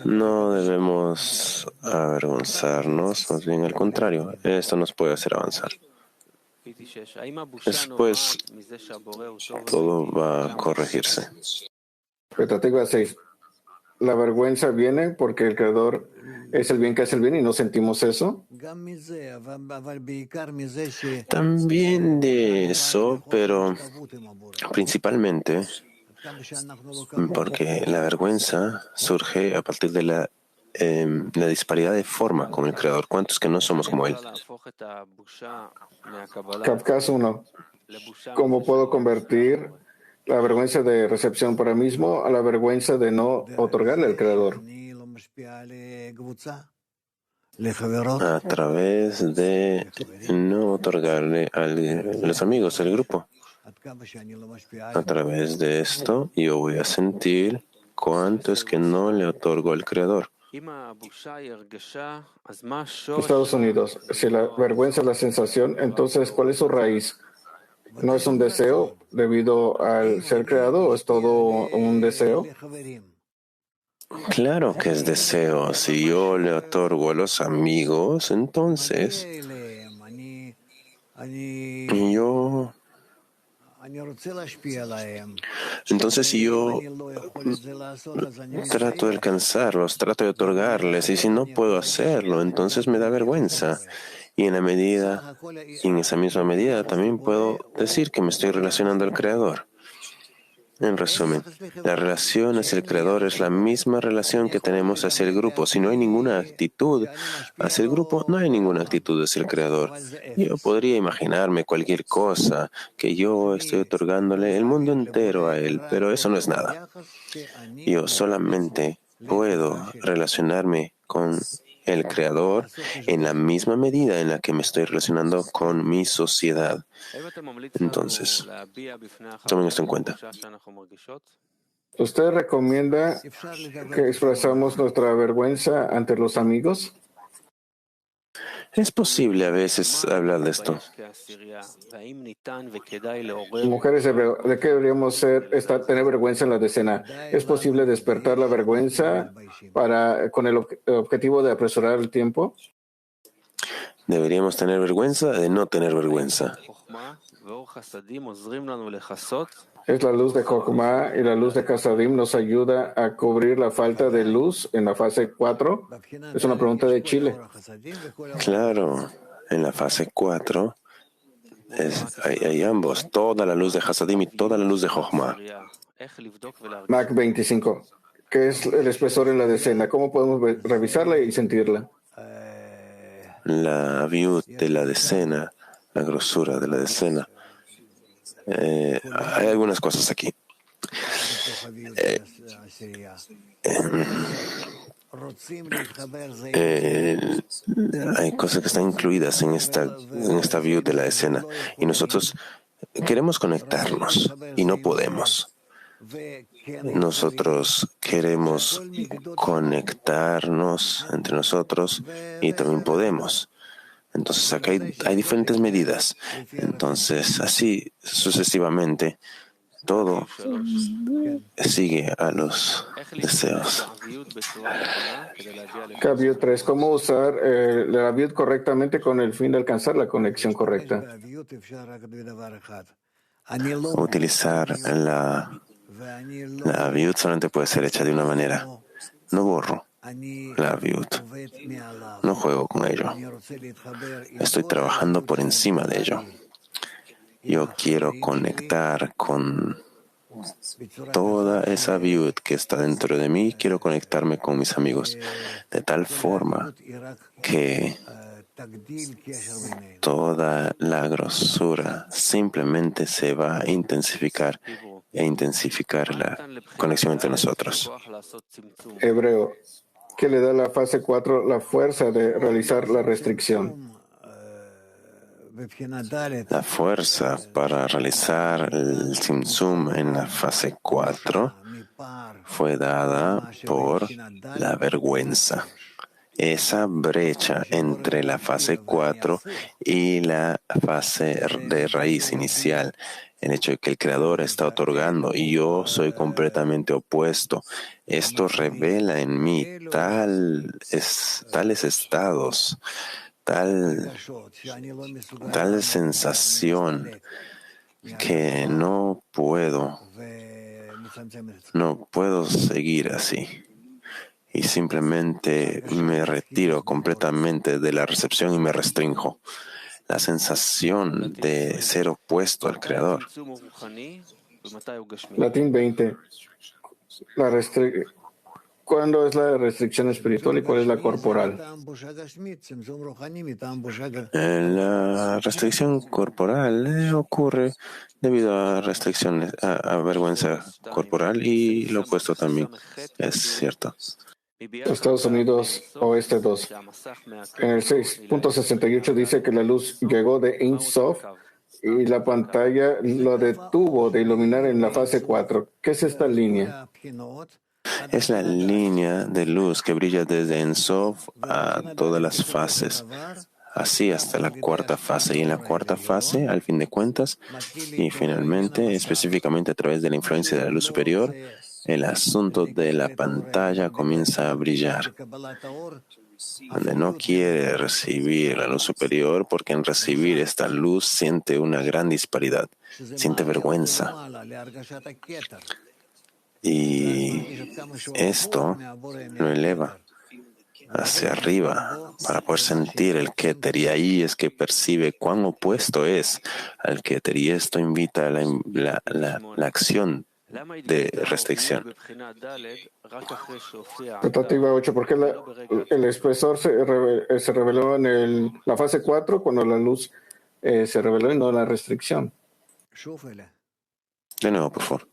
No debemos avergonzarnos, más bien al contrario, esto nos puede hacer avanzar. Después, todo va a corregirse. Expectativa 6. La vergüenza viene porque el Creador es el bien que hace el bien y no sentimos eso. También de eso, pero principalmente porque la vergüenza surge a partir de la disparidad de forma con el Creador. ¿Cuántos que no somos como Él? Kafkas 1. ¿Cómo puedo convertir la vergüenza de recepción para mí mismo a la vergüenza de no otorgarle al Creador? A través de no otorgarle a los amigos, al grupo. A través de esto, yo voy a sentir cuánto es que no le otorgo al Creador. Estados Unidos. Si la vergüenza es la sensación, entonces, ¿cuál es su raíz? ¿No es un deseo debido al ser creado o es todo un deseo? Claro que es deseo. Si yo le otorgo a los amigos, entonces si yo trato de alcanzarlos, trato de otorgarles, y si no puedo hacerlo, entonces me da vergüenza. Y en esa misma medida también puedo decir que me estoy relacionando al Creador. En resumen, la relación hacia el Creador es la misma relación que tenemos hacia el grupo. Si no hay ninguna actitud hacia el grupo, no hay ninguna actitud hacia el Creador. Yo podría imaginarme cualquier cosa que yo estoy otorgándole el mundo entero a Él, pero eso no es nada. Yo solamente puedo relacionarme con el Creador en la misma medida en la que me estoy relacionando con mi sociedad. Entonces, tomen esto en cuenta. ¿Usted recomienda que expresamos nuestra vergüenza ante los amigos? Es posible a veces hablar de esto. Mujeres, ¿de qué deberíamos tener vergüenza en la decena? ¿Es posible despertar la vergüenza con el objetivo de apresurar el tiempo? Deberíamos tener vergüenza de no tener vergüenza. Es la luz de Jochma y la luz de Kasadim nos ayuda a cubrir la falta de luz en la fase 4. Es una pregunta de Chile. Claro, en la fase 4 hay ambos, toda la luz de Hasadim y toda la luz de Jochma. Mac 25. ¿Qué es el espesor en la decena? ¿Cómo podemos revisarla y sentirla? La viud de la decena, la grosura de la decena. Hay algunas cosas aquí. Hay cosas que están incluidas en esta view de la escena y nosotros queremos conectarnos y no podemos. Nosotros queremos conectarnos entre nosotros y también podemos. Entonces acá hay diferentes medidas. Entonces así sucesivamente todo sigue a los deseos. View 3. ¿Cómo usar la view correctamente con el fin de alcanzar la conexión correcta? Utilizar la view solamente puede ser hecha de una manera. No borro la view. No juego con ello. Estoy trabajando por encima de ello. Yo quiero conectar con toda esa view que está dentro de mí. Quiero conectarme con mis amigos de tal forma que toda la grosura simplemente se va a intensificar la conexión entre nosotros. Hebreo, que le da la fase 4 la fuerza de realizar la restricción. La fuerza para realizar el Tzimtzum en la fase 4 fue dada por la vergüenza. esa brecha entre la fase 4 y la fase de raíz inicial, el hecho de que el Creador está otorgando y yo soy completamente opuesto, esto revela en mí tales estados, tal sensación que no puedo seguir así. Y simplemente me retiro completamente de la recepción y me restrinjo. La sensación de ser opuesto al Creador. Latín 20. ¿Cuándo es la restricción espiritual y cuál es la corporal? La restricción corporal ocurre debido a restricciones, a vergüenza corporal, y lo opuesto también es cierto. Estados Unidos Oeste 2. En el 6.68 dice que la luz llegó de Ein Sof y la pantalla lo detuvo de iluminar en la fase 4. ¿Qué es esta línea? Es la línea de luz que brilla desde Ein Sof a todas las fases, así hasta la cuarta fase. Y en la cuarta fase, al fin de cuentas, y finalmente, específicamente a través de la influencia de la luz superior, el asunto de la pantalla comienza a brillar, donde no quiere recibir la luz superior, porque en recibir esta luz siente una gran disparidad, siente vergüenza. Y esto lo eleva hacia arriba para poder sentir el Keter, y ahí es que percibe cuán opuesto es al Keter, y esto invita a la acción de restricción. Tratativa 8. ¿Por qué el espesor se reveló en la fase 4 cuando la luz se reveló y no la restricción? De nuevo, por favor.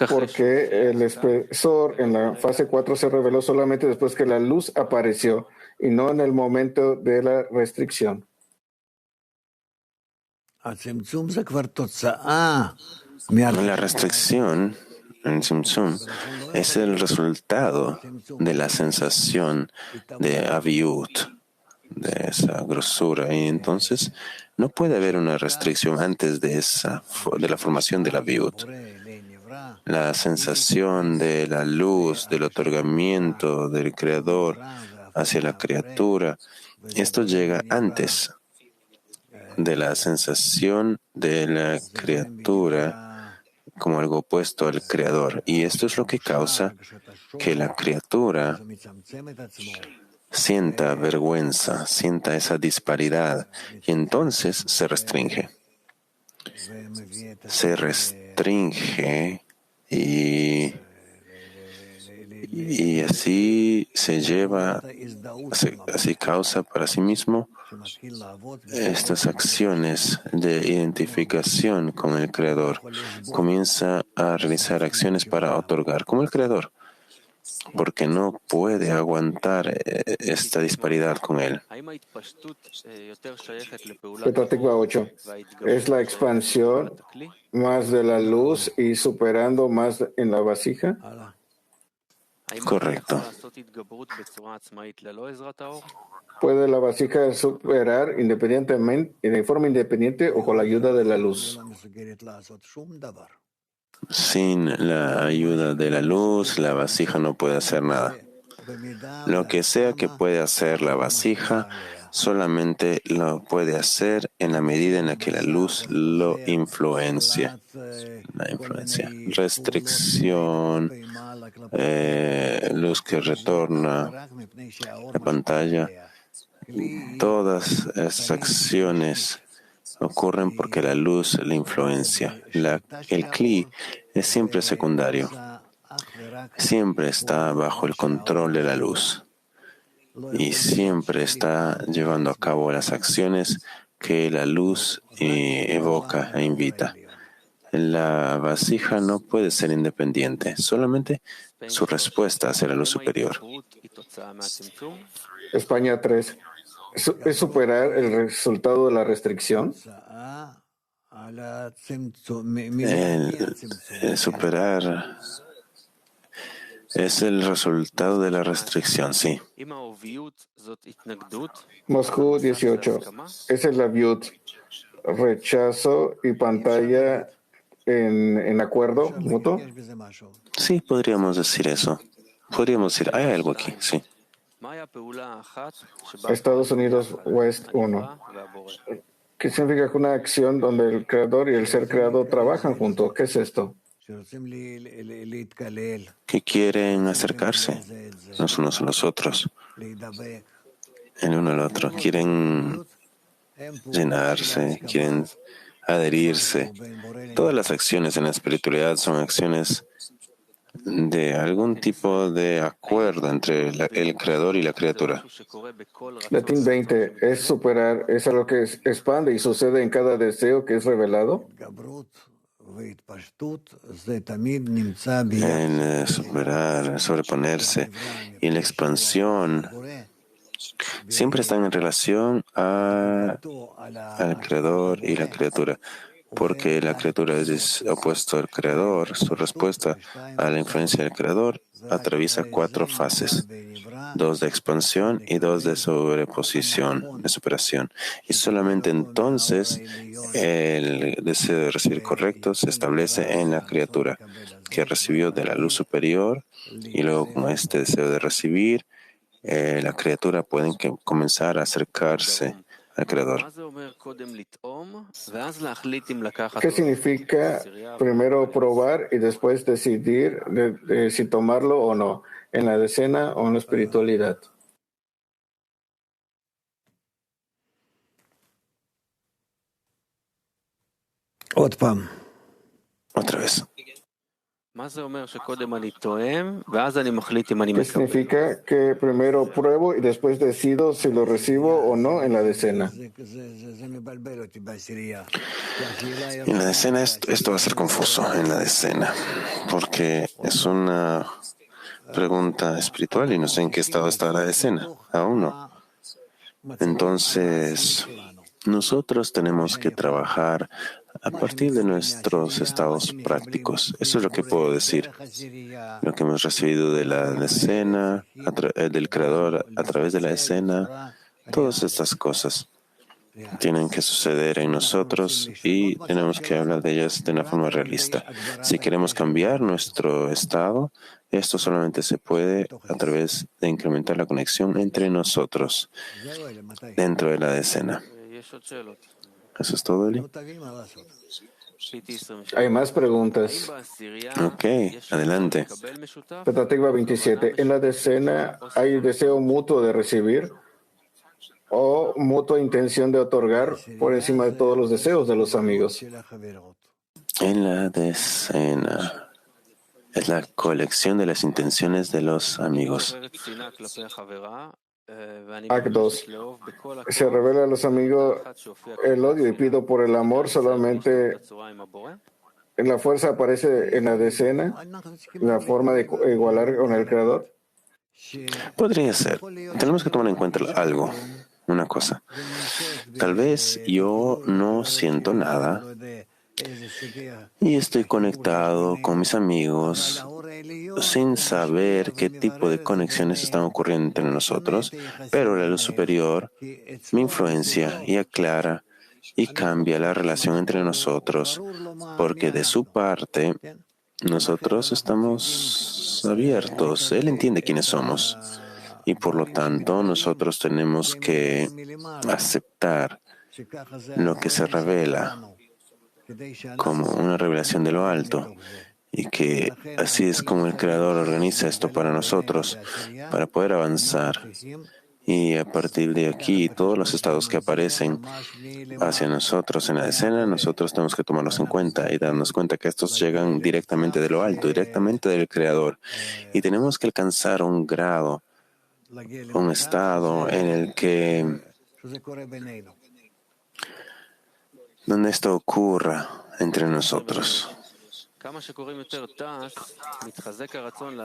Porque el espesor en la fase 4 se reveló solamente después que la luz apareció y no en el momento de la restricción. La restricción, el Tzimtzum, es el resultado de la sensación de Aviut, de esa grosura, y entonces no puede haber una restricción antes de la formación de la Aviut. La sensación de la luz, del otorgamiento del Creador hacia la criatura, esto llega antes de la sensación de la criatura como algo opuesto al Creador. Y esto es lo que causa que la criatura sienta vergüenza, sienta esa disparidad, y entonces se restringe. Se restringe y así se lleva, así causa para sí mismo estas acciones de identificación con el Creador. Comienza a realizar acciones para otorgar como el Creador, porque no puede aguantar esta disparidad con él. Petatikva 8. ¿Es la expansión más de la luz y superando más en la vasija? Correcto. ¿Puede la vasija superar independientemente, de forma independiente o con la ayuda de la luz? Sin la ayuda de la luz, la vasija no puede hacer nada. Lo que sea que puede hacer la vasija, solamente lo puede hacer en la medida en la que la luz lo influencia. La influencia. Restricción, luz que retorna, la pantalla. Todas esas acciones ocurren porque la luz la influencia. El Kli es siempre secundario. Siempre está bajo el control de la luz. Y siempre está llevando a cabo las acciones que la luz evoca e invita. La vasija no puede ser independiente, solamente su respuesta hacia la luz superior. España 3. ¿Es superar el resultado de la restricción? El superar Es el resultado de la restricción, sí. Moscú 18. Esa es la viud. Rechazo y pantalla en acuerdo mutuo. Sí, podríamos decir eso. Podríamos decir, hay algo aquí, sí. Estados Unidos West 1. ¿Qué significa que una acción donde el creador y el ser creado trabajan juntos? ¿Qué es esto? Que quieren acercarse los unos a los otros, el uno al otro. Quieren llenarse, quieren adherirse. Todas las acciones en la espiritualidad son acciones de algún tipo de acuerdo entre el creador y la criatura. Latín 20, es superar, es algo que expande y sucede en cada deseo que es revelado. En superar, sobreponerse y en la expansión siempre están en relación al creador y la criatura. Porque la criatura es opuesto al creador, su respuesta a la influencia del creador atraviesa 4 fases: 2 de expansión y 2 de sobreposición, de superación. Y solamente entonces el deseo de recibir correcto se establece en la criatura, que recibió de la luz superior, y luego con este deseo de recibir, la criatura puede comenzar a acercarse al creador. ¿Qué significa primero probar y después decidir si tomarlo o no, en la decena o en la espiritualidad? Otra vez. ¿Qué significa que primero pruebo y después decido si lo recibo o no en la decena? En la decena esto va a ser confuso, en la decena, porque es una pregunta espiritual y no sé en qué estado está la decena, aún no. Entonces, nosotros tenemos que trabajar a partir de nuestros estados prácticos. Eso es lo que puedo decir. Lo que hemos recibido de la decena, del Creador a través de la decena, todas estas cosas tienen que suceder en nosotros y tenemos que hablar de ellas de una forma realista. Si queremos cambiar nuestro estado, esto solamente se puede a través de incrementar la conexión entre nosotros dentro de la decena. ¿Eso es todo, Eli? Hay más preguntas. Ok, adelante. Petatikva 27. ¿En la decena hay deseo mutuo de recibir o mutua intención de otorgar por encima de todos los deseos de los amigos? En la decena es la colección de las intenciones de los amigos. Act 2. Se revela a los amigos el odio y pido por el amor solamente. ¿En la fuerza aparece en la decena la forma de igualar con el Creador? Podría ser. Tenemos que tomar en cuenta algo, una cosa. Tal vez yo no siento nada y estoy conectado con mis amigos sin saber qué tipo de conexiones están ocurriendo entre nosotros, pero la luz superior me influencia y aclara y cambia la relación entre nosotros, porque de su parte nosotros estamos abiertos. Él entiende quiénes somos y por lo tanto nosotros tenemos que aceptar lo que se revela como una revelación de lo alto, y que así es como el Creador organiza esto para nosotros, para poder avanzar. Y a partir de aquí, todos los estados que aparecen hacia nosotros en la decena, nosotros tenemos que tomarlos en cuenta y darnos cuenta que estos llegan directamente de lo alto, directamente del Creador. Y tenemos que alcanzar un grado, un estado en el que donde esto ocurra entre nosotros.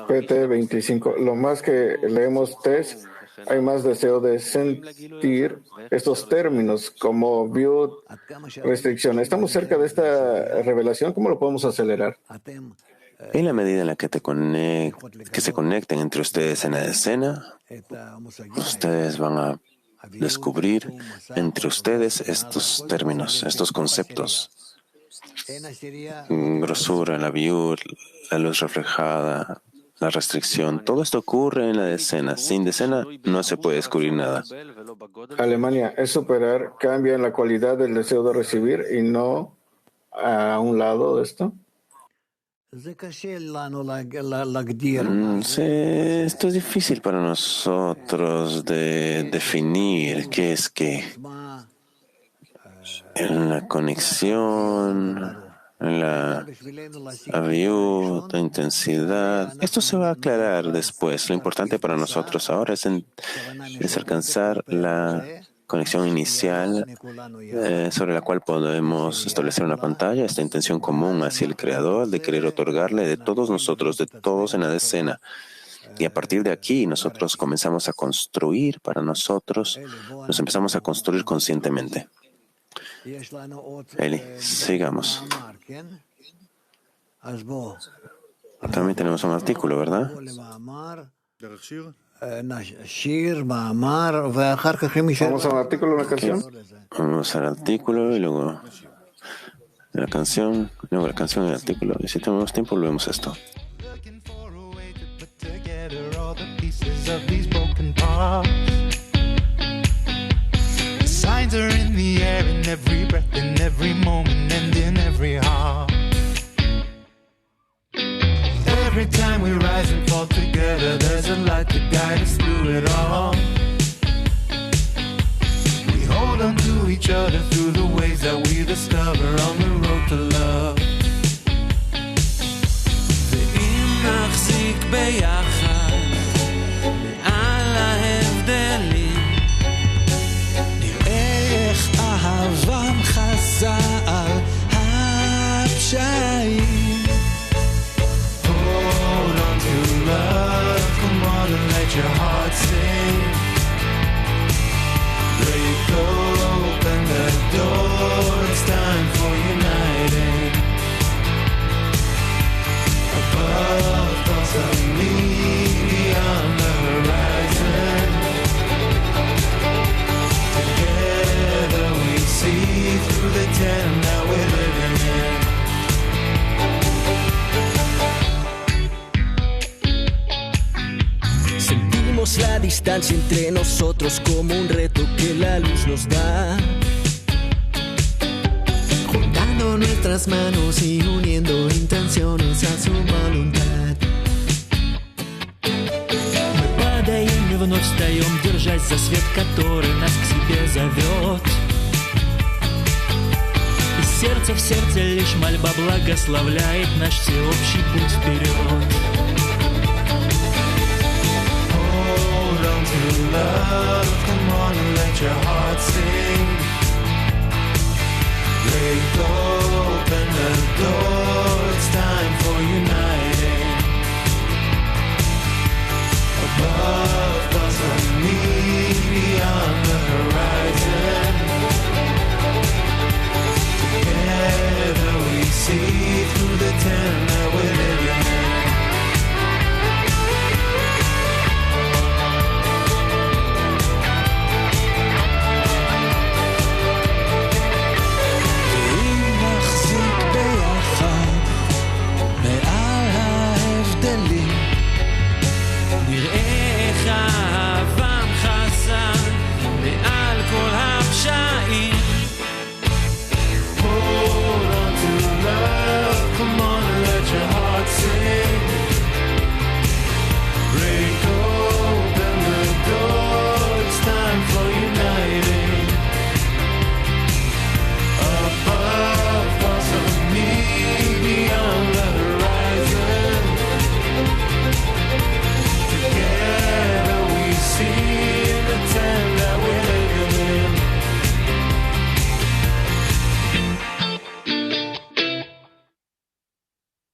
PT 25. Lo más que leemos test, hay más deseo de sentir estos términos como viud, restricción. ¿Estamos cerca de esta revelación? ¿Cómo lo podemos acelerar? En la medida en la que se conecten entre ustedes en la escena, ustedes van a descubrir entre ustedes estos términos, estos conceptos. Grosura, la biur, la luz reflejada, la restricción. Todo esto ocurre en la decena. Sin decena no se puede descubrir nada. Alemania, es superar, cambia en la cualidad del deseo de recibir y no a un lado de esto. Esto es difícil para nosotros de definir qué es qué. En la conexión, en la aviud, la intensidad. Esto se va a aclarar después. Lo importante para nosotros ahora es alcanzar la conexión inicial sobre la cual podemos establecer una pantalla, esta intención común hacia el Creador de querer otorgarle de todos nosotros, de todos en la decena. Y a partir de aquí nosotros comenzamos a construir para nosotros, nos empezamos a construir conscientemente. Eli, sigamos. También tenemos un artículo, ¿verdad? Vamos al artículo, una canción. Vamos al artículo y luego la canción, luego la canción y el artículo. Y si tenemos tiempo, volvemos a esto. Signs are in the air, in every breath, in every moment, and in every heart. Every time we rise and fall together, there's a light to guide us through it all. We hold on to each other through the ways that we discover on the road to love. ואם נחזיק ביחד מעל ההבדלים, נראה איך אהבם חזה על הפשעים. Love, come on and let your heart sing. Break open the door, it's time for uniting. Above thoughts of me, beyond the horizon. Together we see through the tent that we're living in. La distancia entre nosotros como un reto que la luz nos da, juntando nuestras manos y uniendo intenciones a su voluntad. Мы падаем и вновь встаем, держась за свет, который нас к себе зовет. Из сердца в сердце лишь мольба благословляет наш всеобщий путь вперед. Love, come on and let your heart sing. Break open the door.